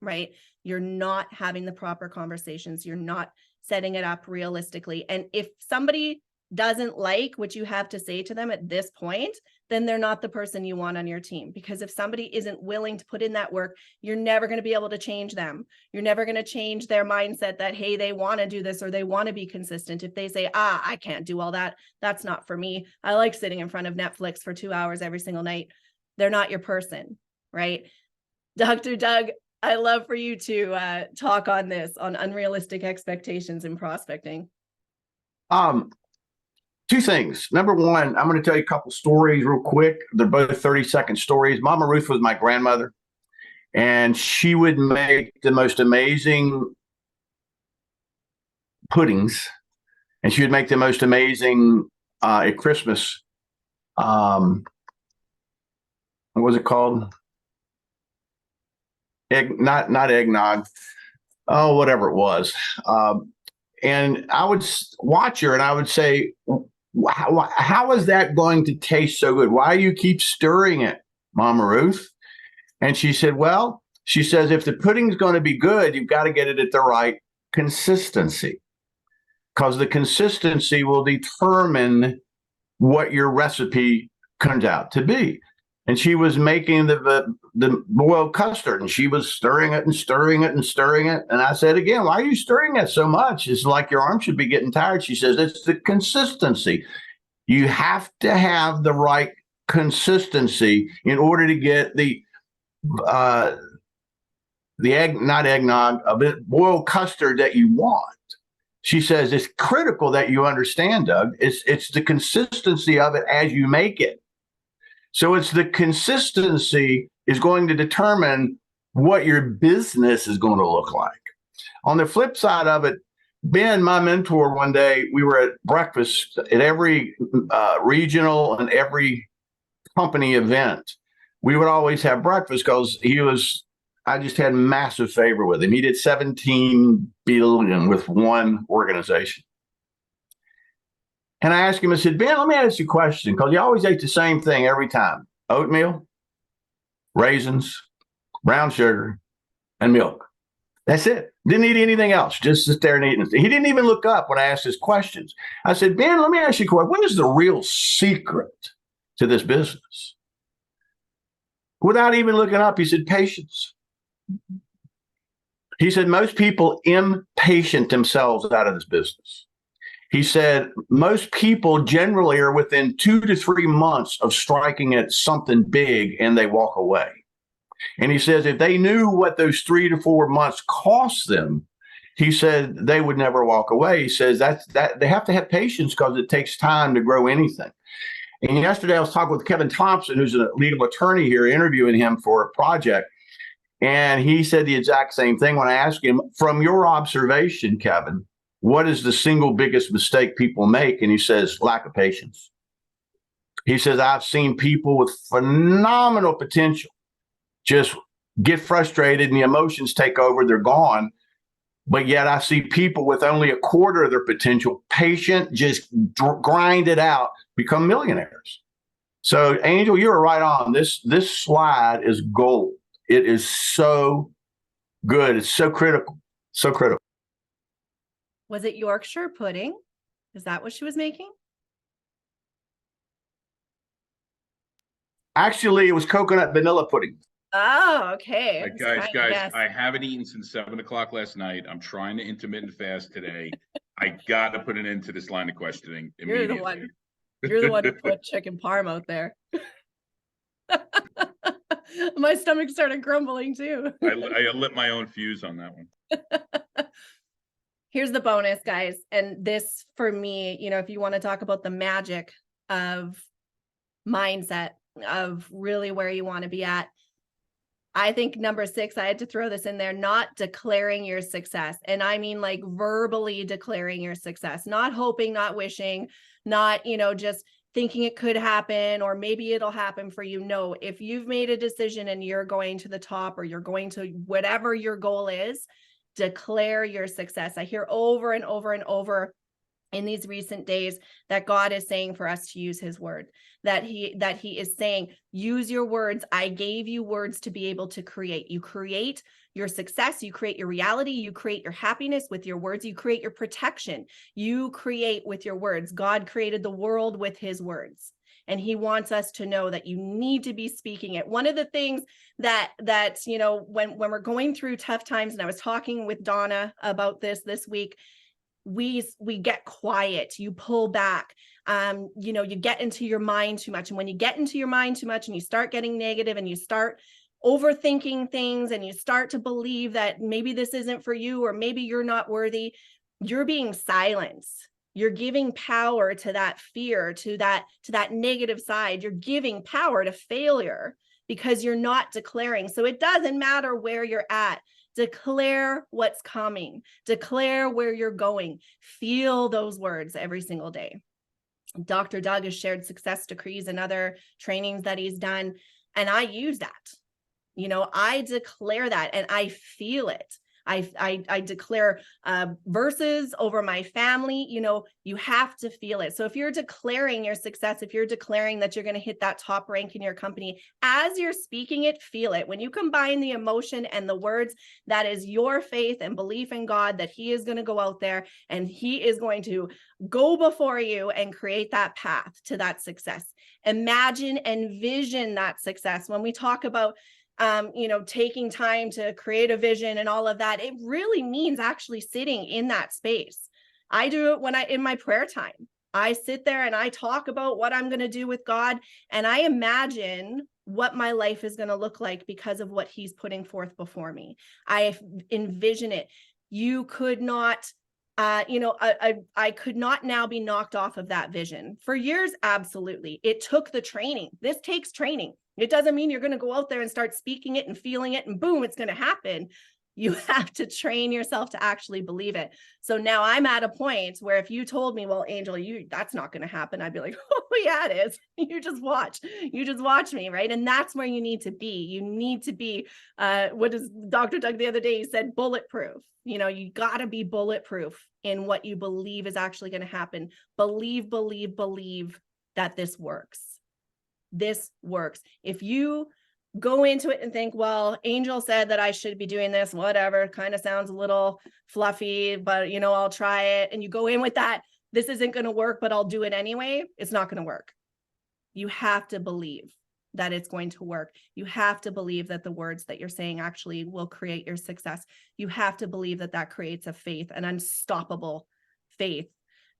Right? You're not having the proper conversations. You're not setting it up realistically. And if somebody doesn't like what you have to say to them at this point, then they're not the person you want on your team. Because if somebody isn't willing to put in that work, you're never going to be able to change them. You're never going to change their mindset that, hey, they want to do this, or they want to be consistent. If they say, I can't do all that, that's not for me. I like sitting in front of Netflix for 2 hours every single night. They're not your person, right? Dr. Doug, I love for you to talk on this, on unrealistic expectations in prospecting. Two things. Number one, I'm going to tell you a couple stories real quick. They're both 30-second stories. Mama Ruth was my grandmother, and she would make the most amazing puddings, and she would make the most amazing at Christmas. What was it called? Not eggnog. Oh, whatever it was. And I would watch her, and I would say, how is that going to taste so good? Why do you keep stirring it, Mama Ruth? And she said, well, she says, if the pudding's going to be good, you've got to get it at the right consistency, because the consistency will determine what your recipe comes out to be. And she was making the boiled custard, and she was stirring it and stirring it and stirring it. And I said, again, why are you stirring it so much? It's like your arm should be getting tired. She says, it's the consistency. You have to have the right consistency in order to get the boiled custard that you want. She says, it's critical that you understand, Doug. It's the consistency of it as you make it. So it's the consistency is going to determine what your business is going to look like. On the flip side of it, Ben, my mentor, one day we were at breakfast at every regional and every company event. We would always have breakfast because I just had massive favor with him. He did 17 billion with one organization. And I asked him, I said, Ben, let me ask you a question, because you always ate the same thing every time: oatmeal, raisins, brown sugar, and milk. That's it. Didn't eat anything else. Just sit there and eat. He didn't even look up when I asked his questions. I said, Ben, let me ask you a question. What is the real secret to this business? Without even looking up, he said, patience. He said, most people impatient themselves out of this business. He said, most people generally are within 2 to 3 months of striking at something big, and they walk away. And he says, if they knew what those 3 to 4 months cost them, he said they would never walk away. He says that they have to have patience, because it takes time to grow anything. And yesterday I was talking with Kevin Thompson, who's a legal attorney here, interviewing him for a project. And he said the exact same thing when I asked him, from your observation, Kevin, what is the single biggest mistake people make? And he says, lack of patience. He says, I've seen people with phenomenal potential just get frustrated and the emotions take over, they're gone. But yet I see people with only a quarter of their potential, patient, just grind it out, become millionaires. So, Angel, you were right on. This slide is gold. It is so good. It's so critical. So critical. Was it Yorkshire pudding? Is that what she was making? Actually, it was coconut vanilla pudding. Oh, okay. Guys, I haven't eaten since 7 o'clock last night. I'm trying to intermittent fast today. I got to put an end to this line of questioning immediately. You're the one who put chicken parm out there. My stomach started grumbling too. I lit my own fuse on that one. Here's the bonus, guys. And this, for me, if you want to talk about the magic of mindset, of really where you want to be at, I think number 6, I had to throw this in there, not declaring your success. And I mean, like, verbally declaring your success, not hoping, not wishing, not, just thinking it could happen, or maybe it'll happen for you. No, if you've made a decision and you're going to the top, or you're going to whatever your goal is, declare your success. I hear over and over and over in these recent days that God is saying for us to use his word, that he is saying, use your words. I gave you words to be able to create. You create your success, you create your reality, you create your happiness with your words, you create your protection, you create with your words. God created the world with his words. And he wants us to know that you need to be speaking it. One of the things that when we're going through tough times, and I was talking with Donna about this week, we get quiet, you pull back, you get into your mind too much. And when you get into your mind too much and you start getting negative and you start overthinking things and you start to believe that maybe this isn't for you, or maybe you're not worthy, you're being silenced. You're giving power to that fear, to that negative side. You're giving power to failure because you're not declaring. So it doesn't matter where you're at. Declare what's coming. Declare where you're going. Feel those words every single day. Dr. Doug has shared success decrees and other trainings that he's done, and I use that. I declare that and I feel it. I declare verses over my family. You have to feel it. So if you're declaring your success, if you're declaring that you're going to hit that top rank in your company, as you're speaking it, feel it. When you combine the emotion and the words, that is your faith and belief in God that he is going to go out there and he is going to go before you and create that path to that success. Imagine and vision that success. When we talk about taking time to create a vision and all of that, it really means actually sitting in that space. I do it in my prayer time. I sit there and I talk about what I'm going to do with God, and I imagine what my life is going to look like because of what he's putting forth before me. I envision it. You could not I could not now be knocked off of that vision. For years, absolutely. It took the training. This takes training. It doesn't mean you're going to go out there and start speaking it and feeling it and boom, it's going to happen. You have to train yourself to actually believe it. So now I'm at a point where if you told me, well, Angel, that's not going to happen, I'd be like, oh yeah, it is. You just watch me. Right. And that's where you need to be. You need to be, what is Dr. Doug the other day, he said, bulletproof. You got to be bulletproof in what you believe is actually going to happen. Believe that this works. This works. If you go into it and think, well, Angel said that I should be doing this, whatever, kind of sounds a little fluffy, but I'll try it. And you go in with that, this isn't going to work, but I'll do it anyway. It's not going to work. You have to believe that it's going to work. You have to believe that the words that you're saying actually will create your success. You have to believe that creates a faith, an unstoppable faith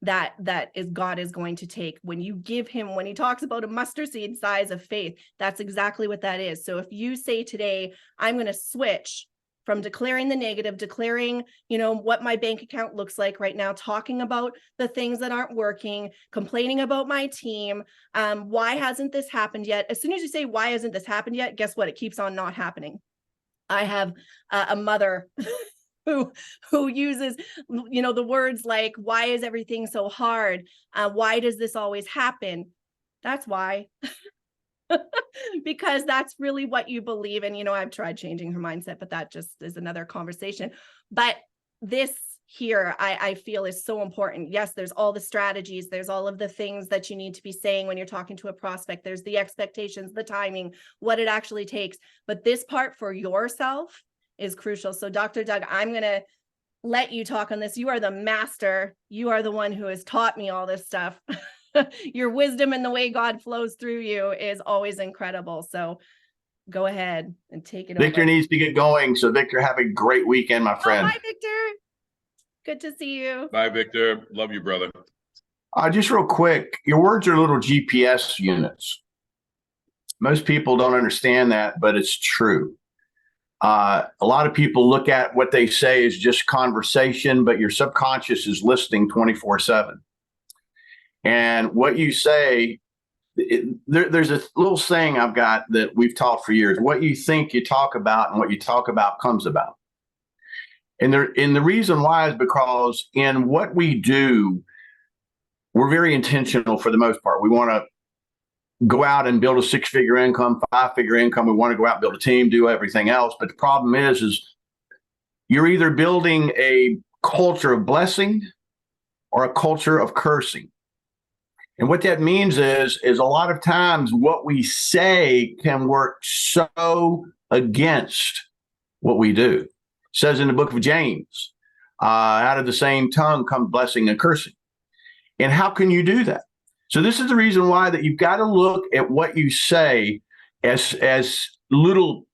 that is God is going to take. When you give him, when he talks about a mustard seed size of faith, that's exactly what that is. So if you say today, I'm going to switch from declaring the negative, declaring, what my bank account looks like right now, talking about the things that aren't working, complaining about my team. Why hasn't this happened yet? As soon as you say, why hasn't this happened yet? Guess what? It keeps on not happening. I have a mother who uses, the words like, why is everything so hard? Why does this always happen? That's why. Because that's really what you believe. And, I've tried changing her mindset, but that just is another conversation. But this here, I feel is so important. Yes, there's all the strategies. There's all of the things that you need to be saying when you're talking to a prospect. There's the expectations, the timing, what it actually takes. But this part for yourself is crucial. So Dr. Doug, I'm going to let you talk on this. You are the master. You are the one who has taught me all this stuff. Your wisdom and the way God flows through you is always incredible. So go ahead and take it Victor over. needs to get going. So Victor, have a great weekend, my friend. Oh, bye, Victor. Good to see you. Bye, Victor. Love you, brother. Just real quick, your words are little GPS units. Most people don't understand that, but it's true. A lot of people look at what they say as just conversation, but your subconscious is listening 24/7. And what you say, there's a little saying I've got that we've taught for years: what you think, you talk about, and what you talk about comes about. And the reason why is because in what we do, we're very intentional for the most part. We want to go out and build a 6-figure income, 5-figure income. We want to go out and build a team, do everything else. But the problem is you're either building a culture of blessing or a culture of cursing. And what that means is a lot of times what we say can work so against what we do. It says in the book of James, out of the same tongue comes blessing and cursing. And how can you do that? So this is the reason why that you've got to look at what you say as little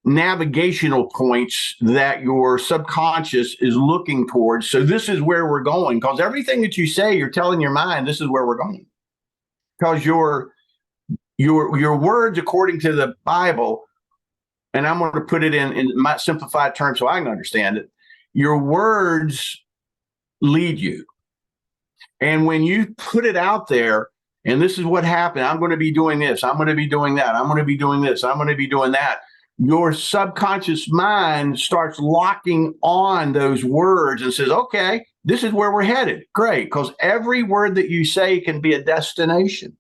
navigational points that your subconscious is looking towards. So this is where we're going, because everything that you say, you're telling your mind this is where we're going. Because your words, according to the Bible, and I'm going to put it in my simplified terms so I can understand it, your words lead you. And when you put it out there, and this is what happened, I'm going to be doing this, I'm going to be doing that, I'm going to be doing this, I'm going to be doing that, your subconscious mind starts locking on those words and says, okay, this is where we're headed. Great, because every word that you say can be a destination.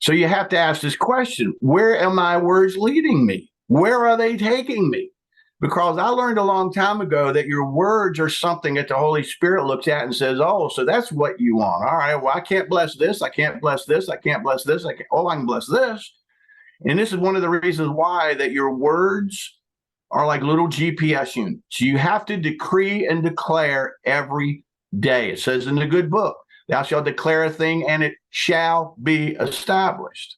So you have to ask this question: where are my words leading me? Where are they taking me? Because I learned a long time ago that your words are something that the Holy Spirit looks at and says, oh, so that's what you want. All right, well, I can't bless this. I can't bless this. I can't bless this. I can bless this. And this is one of the reasons why that your words are like little GPS units. You have to decree and declare every day. It says in the good book, thou shalt declare a thing and it shall be established.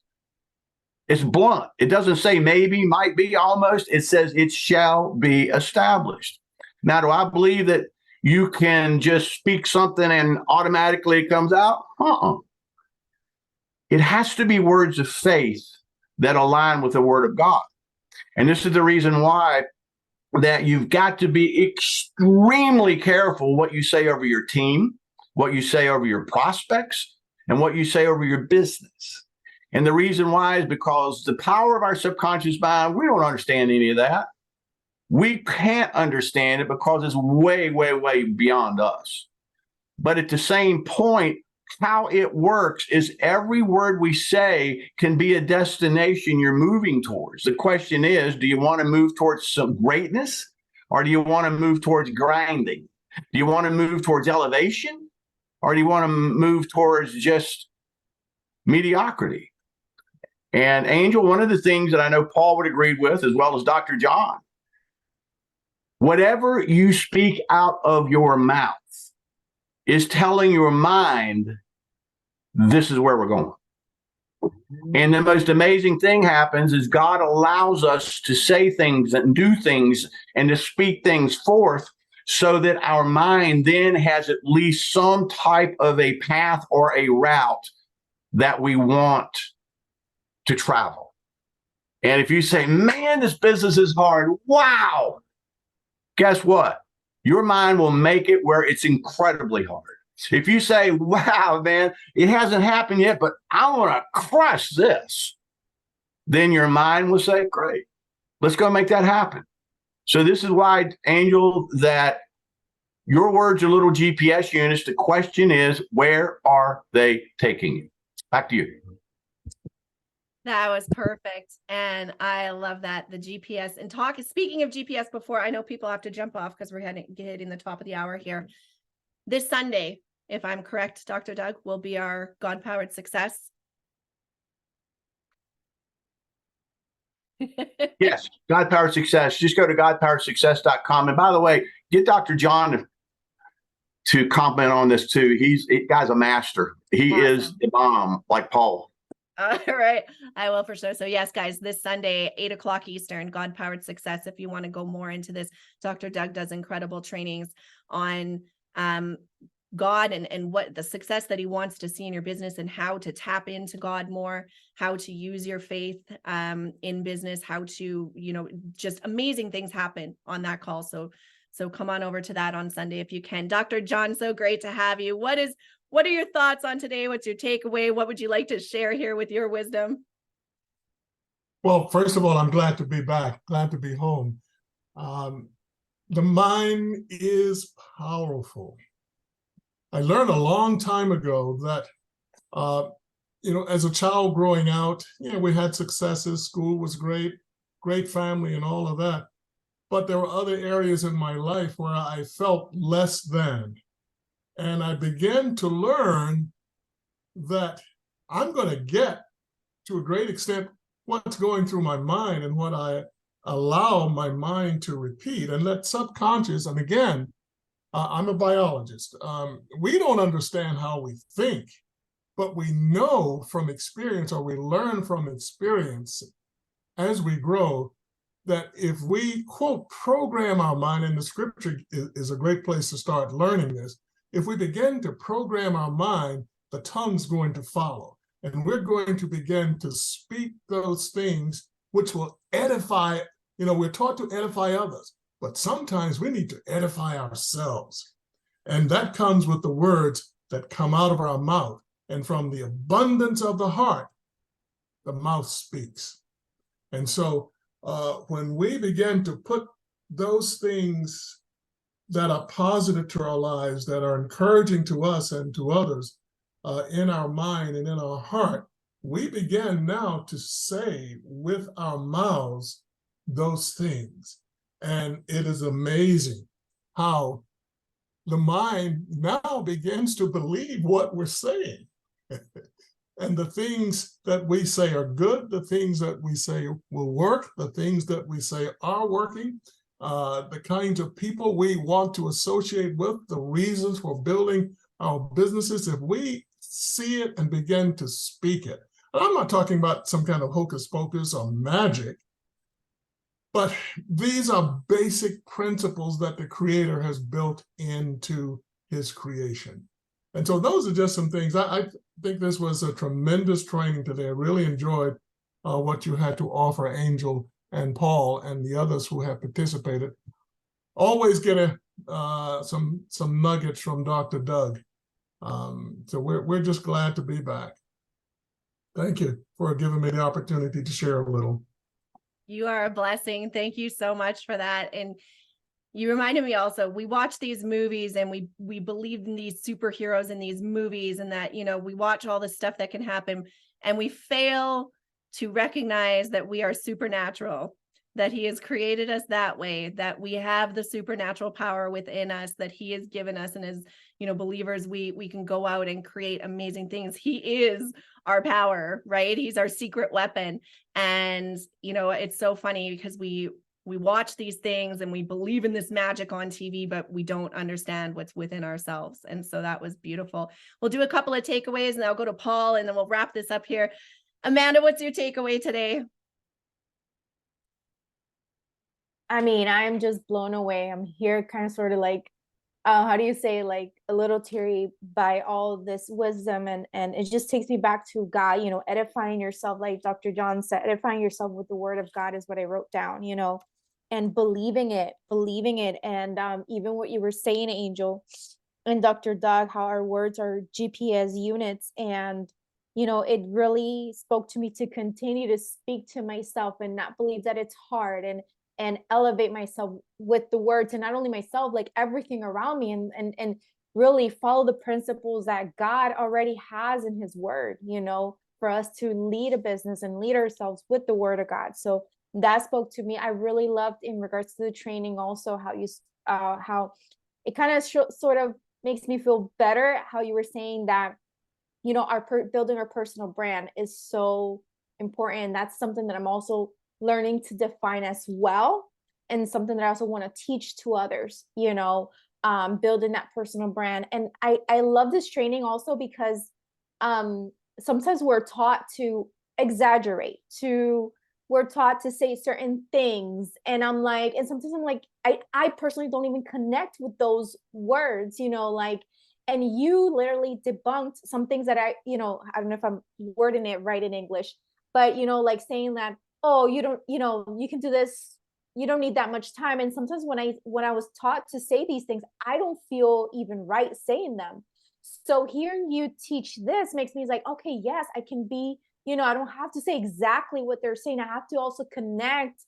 It's blunt. It doesn't say maybe, might be, almost. It says it shall be established. Now, do I believe that you can just speak something and automatically it comes out? It has to be words of faith that align with the word of God. And this is the reason why that you've got to be extremely careful what you say over your team, what you say over your prospects, and what you say over your business. And the reason why is because the power of our subconscious mind, we don't understand any of that. We can't understand it because it's way, way, way beyond us. But at the same point, how it works is every word we say can be a destination you're moving towards. The question is, do you want to move towards some greatness, or do you want to move towards grinding? Do you want to move towards elevation, or do you want to move towards just mediocrity? And Angel, one of the things that I know Paul would agree with, as well as Dr. John, whatever you speak out of your mouth is telling your mind, this is where we're going. And the most amazing thing happens is God allows us to say things and do things and to speak things forth so that our mind then has at least some type of a path or a route that we want to travel. And if you say, man, this business is hard, wow, guess what? Your mind will make it where it's incredibly hard. If you say, wow, man, it hasn't happened yet, but I want to crush this, then your mind will say, great, let's go make that happen. So this is why, Angel, that your words are little GPS units. The question is, where are they taking you? Back to you. That was perfect. And I love that, the GPS. And speaking of GPS, before, I know people have to jump off because we're hitting the top of the hour here. This Sunday, if I'm correct, Dr. Doug, will be our God-powered success. Yes, God-powered success. Just go to godpoweredsuccess.com. And by the way, get Dr. John to comment on this too. Guy's a master. He awesome. Is the bomb, like Paul. All right. I will for sure. So yes, guys, this Sunday, 8:00 Eastern, God-powered success. If you want to go more into this, Dr. Doug does incredible trainings on God and what the success that he wants to see in your business, and how to tap into God more, how to use your faith in business, how to, just amazing things happen on that call. So come on over to that on Sunday if you can. Dr. John, so great to have you. What are your thoughts on today? What's your takeaway? What would you like to share here with your wisdom? Well, first of all, I'm glad to be back, glad to be home. The mind is powerful. I learned a long time ago that, as a child growing out, we had successes, school was great family and all of that. But there were other areas in my life where I felt less than. And I began to learn that I'm going to get, to a great extent, what's going through my mind and what I allow my mind to repeat, and let subconscious, and again, I'm a biologist. We don't understand how we think, but we know from experience, or we learn from experience as we grow, that if we, quote, program our mind, and the scripture is a great place to start learning this. If we begin to program our mind, the tongue's going to follow. And we're going to begin to speak those things which will edify. We're taught to edify others, but sometimes we need to edify ourselves. And that comes with the words that come out of our mouth. And from the abundance of the heart, the mouth speaks. And so when we begin to put those things that are positive to our lives, that are encouraging to us and to others, in our mind and in our heart, we begin now to say with our mouths those things. And it is amazing how the mind now begins to believe what we're saying. And the things that we say are good, the things that we say will work, the things that we say are working, the kinds of people we want to associate with, the reasons for building our businesses, if we see it and begin to speak it. And I'm not talking about some kind of hocus pocus or magic, but these are basic principles that the Creator has built into his creation. And so those are just some things. I think this was a tremendous training today. I really enjoyed what you had to offer, Angel and Paul and the others who have participated. Always get some nuggets from Dr. Doug. So we're just glad to be back. Thank you for giving me the opportunity to share a little. You are a blessing. Thank you so much for that. And you reminded me also, we watch these movies and we believe in these superheroes in these movies, and that, we watch all the stuff that can happen, and we fail to recognize that we are supernatural, that he has created us that way, that we have the supernatural power within us that he has given us. And as believers, we can go out and create amazing things. He is our power, right? He's our secret weapon. And it's so funny because we watch these things and we believe in this magic on TV, but we don't understand what's within ourselves. And so that was beautiful. We'll do a couple of takeaways and I'll go to Paul and then we'll wrap this up here. Amanda, what's your takeaway today? I mean, I'm just blown away. I'm here kind of sort of like, how do you say, like a little teary by all this wisdom. And it just takes me back to God, edifying yourself, like Dr. John said, edifying yourself with the word of God is what I wrote down, and believing it. And even what you were saying, Angel, and Dr. Doug, how our words are GPS units. And, it really spoke to me to continue to speak to myself and not believe that it's hard, and elevate myself with the words, and not only myself, like everything around me, and really follow the principles that God already has in his word, for us to lead a business and lead ourselves with the word of God. So that spoke to me. I really loved in regards to the training also how it kind of sort of makes me feel better, how you were saying that, building our personal brand is so important. And that's something that I'm also learning to define as well, and something that I also want to teach to others, building that personal brand. And I love this training also because sometimes we're taught to exaggerate, we're taught to say certain things, and sometimes I'm like, I personally don't even connect with those words, And you literally debunked some things that I don't know if I'm wording it right in English, but like saying that, oh, you don't, you can do this, you don't need that much time. And sometimes when I was taught to say these things, I don't feel even right saying them. So hearing you teach this makes me like, okay, yes, I can be, I don't have to say exactly what they're saying. I have to also connect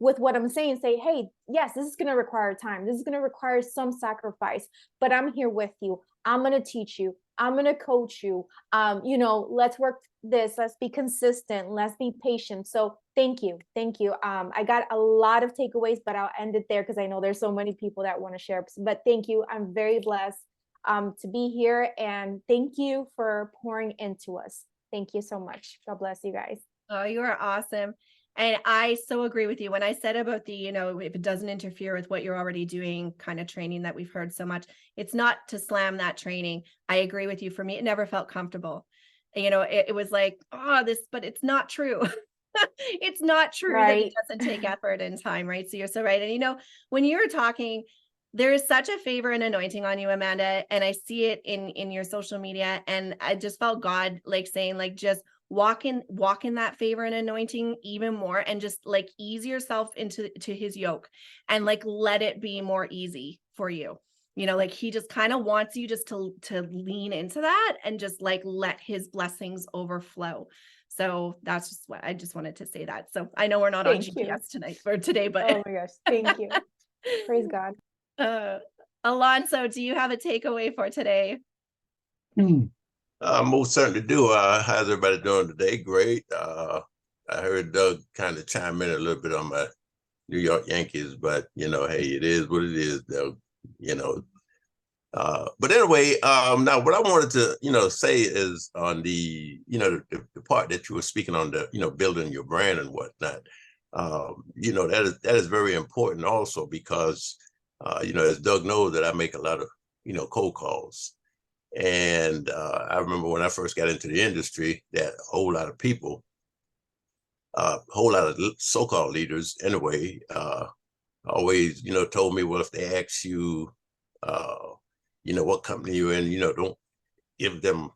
with what I'm saying, say, hey, yes, this is going to require time. This is going to require some sacrifice, but I'm here with you. I'm going to teach you. I'm going to coach you. Let's work this. Let's be consistent. Let's be patient. So thank you. Thank you. I got a lot of takeaways, but I'll end it there because I know there's so many people that want to share. But thank you. I'm very blessed to be here. And thank you for pouring into us. Thank you so much. God bless you guys. Oh, you are awesome. And I so agree with you when I said about the, if it doesn't interfere with what you're already doing, kind of training that we've heard so much, it's not to slam that training. I agree with you. For me, it never felt comfortable. It was like, oh, but it's not true. It's not true that it doesn't take effort and time, right? So you're so right. And when you're talking, there is such a favor and anointing on you, Amanda, and I see it in your social media. And I just felt God saying, just walk in that favor and anointing even more, and just ease yourself into his yoke, and let it be more easy for you. He just kind of wants you just to lean into that and just let his blessings overflow. So that's just what I just wanted to say that. So I know we're not on GPS tonight or today, but oh my gosh, thank you. Praise God. Alonso, do you have a takeaway for today? Most certainly do. How's everybody doing today? Great. I heard Doug kind of chime in a little bit on my New York Yankees, but hey, it is what it is, Doug. But anyway, now what I wanted to say is on the the part that you were speaking on, the building your brand and whatnot. That is very important also, because as Doug knows, that I make a lot of cold calls. And I remember when I first got into the industry, that a whole lot of people, a whole lot of so-called leaders anyway, always, told me, well, if they ask you, what company you're in, don't give them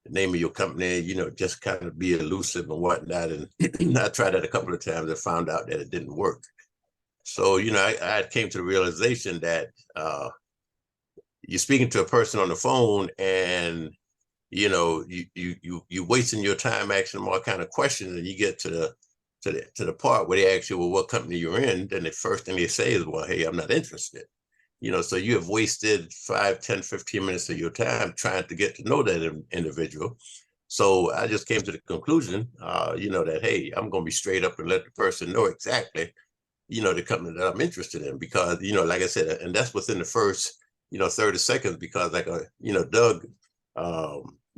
the name of your company, just kind of be elusive and whatnot. And I tried that a couple of times and found out that it didn't work. So, I came to the realization that you're speaking to a person on the phone, and you wasting your time asking them all kind of questions, and you get to the part where they ask you, well, what company you're in, then the first thing they say is, well, hey, I'm not interested. So you have wasted 5, 10, 15 minutes of your time trying to get to know that individual. So I just came to the conclusion, that, hey, I'm going to be straight up and let the person know exactly, the company that I'm interested in, because, like I said, and that's within the first 30 seconds, because Doug,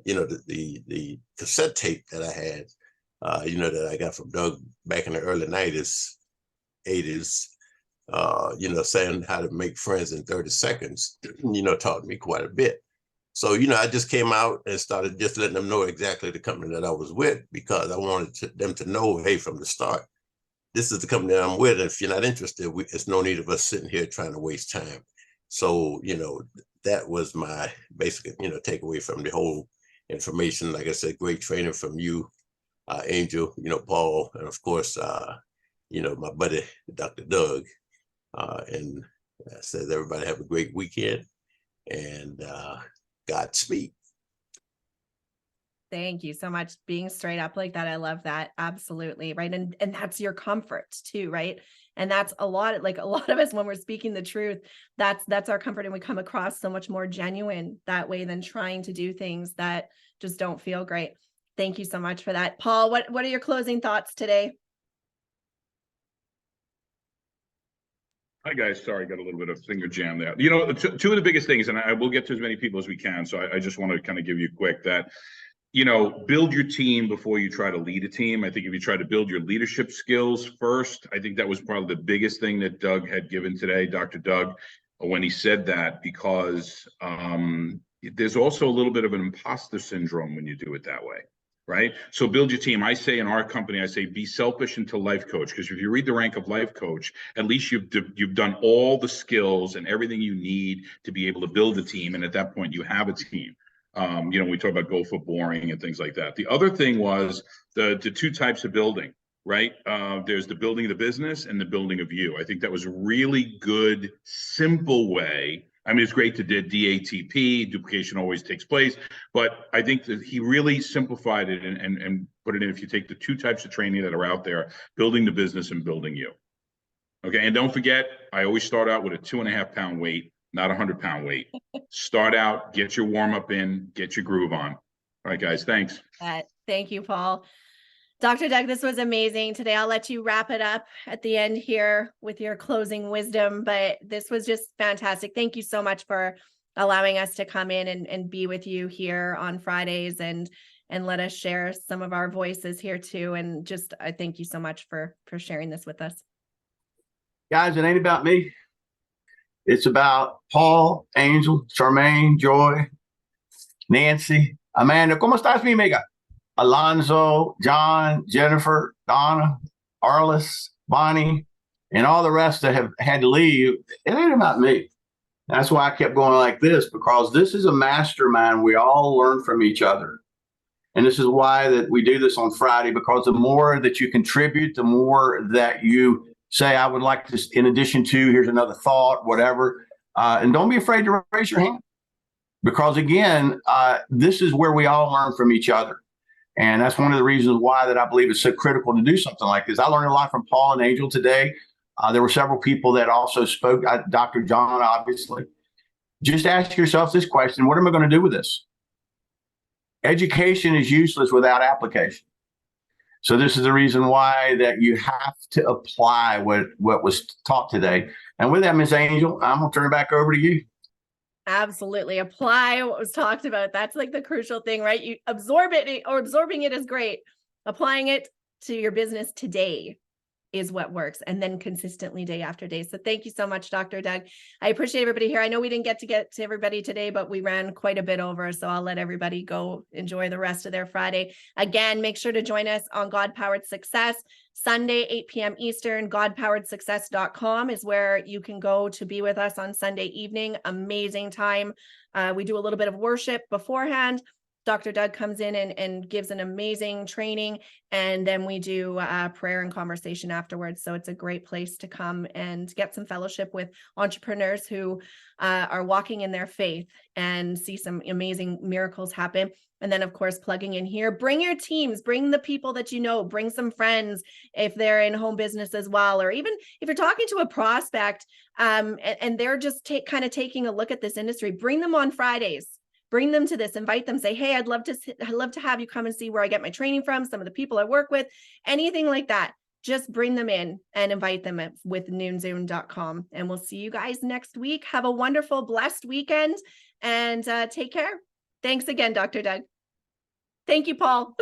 the cassette tape that I had, that I got from Doug back in the early 90s, 80s, saying how to make friends in 30 seconds, taught me quite a bit. So, I just came out and started just letting them know exactly the company that I was with, because I wanted them to know, hey, from the start, this is the company that I'm with. And if you're not interested, it's no need of us sitting here trying to waste time. So, that was my basic, takeaway from the whole information. Like I said, great training from you, Angel, Paul, and of course, my buddy, Dr. Doug. And I said, everybody have a great weekend, and Godspeed. Thank you so much. Being straight up like that. I love that. Absolutely. Right. And that's your comfort too. Right. And that's a lot of us, when we're speaking the truth, that's our comfort. And we come across so much more genuine that way than trying to do things that just don't feel great. Thank you so much for that. Paul, what are your closing thoughts today? Hi guys, sorry, got a little bit of finger jam there. Two of the biggest things, and I will get to as many people as we can. So I just want to kind of give you a quick that, build your team before you try to lead a team. I think if you try to build your leadership skills first, I think that was probably the biggest thing that Doug had given today, Dr. Doug, when he said that, because there's also a little bit of an imposter syndrome when you do it that way. right? So build your team. I say in our company, I say be selfish until life coach, because if you read the rank of life coach, at least you've done all the skills and everything you need to be able to build a team, and at that point you have a team. We talk about go for boring and things like that. The other thing was the two types of building, right? There's the building of the business and the building of you. I think that was a really good, simple way. I mean, it's great to do DATP, duplication always takes place, but I think that he really simplified it and put it in. If you take the two types of training that are out there, building the business and building you. Okay, and don't forget, I always start out with a 2.5 pound weight, not a 100-pound weight. Start out, get your warm up in, get your groove on. All right, guys, thanks. Thank you, Paul. Dr. Doug, this was amazing. Today, I'll let you wrap it up at the end here with your closing wisdom, but this was just fantastic. Thank you so much for allowing us to come in and be with you here on Fridays and let us share some of our voices here too. And just, I thank you so much for sharing this with us. Guys, it ain't about me. It's about Paul, Angel, Charmaine, Joy, Nancy, Amanda. ¿Cómo estás, mi amiga? Alonzo, John, Jennifer, Donna, Arliss, Bonnie, and all the rest that have had to leave. It ain't about me. That's why I kept going like this, because this is a mastermind. We all learn from each other. And this is why that we do this on Friday, because the more that you contribute, the more that you say, I would like to, in addition to, here's another thought, whatever. And don't be afraid to raise your hand, because again, this is where we all learn from each other. And that's one of the reasons why that I believe it's so critical to do something like this. I learned a lot from Paul and Angel today. There were several people that also spoke, Dr. John, obviously. Just ask yourself this question: what am I going to do with this? Education is useless without application. So this is the reason why that you have to apply what was taught today. And with that, Ms. Angel, I'm going to turn it back over to you. Absolutely. Apply what was talked about. That's like the crucial thing, right? You absorb it, or absorbing it is great. Applying it to your business today is what works, and then consistently day after day. So thank you so much, Dr. Doug. I appreciate everybody here. I know we didn't get to everybody today, but we ran quite a bit over. So I'll let everybody go enjoy the rest of their Friday. Again, make sure to join us on God Powered Success, Sunday, 8 p.m. Eastern. godpoweredsuccess.com is where you can go to be with us on Sunday evening. Amazing time. We do a little bit of worship beforehand. Dr. Doug comes in and gives an amazing training, and then we do prayer and conversation afterwards. So it's a great place to come and get some fellowship with entrepreneurs who are walking in their faith and see some amazing miracles happen. And then, of course, plugging in here, bring your teams, bring the people that you know, bring some friends if they're in home business as well, or even if you're talking to a prospect and they're just kind of taking a look at this industry, bring them on Fridays. Bring them to this, invite them, say, hey, I'd love to have you come and see where I get my training from, some of the people I work with, anything like that. Just bring them in and invite them with noonzoom.com. And we'll see you guys next week. Have a wonderful, blessed weekend, and take care. Thanks again, Dr. Doug. Thank you, Paul.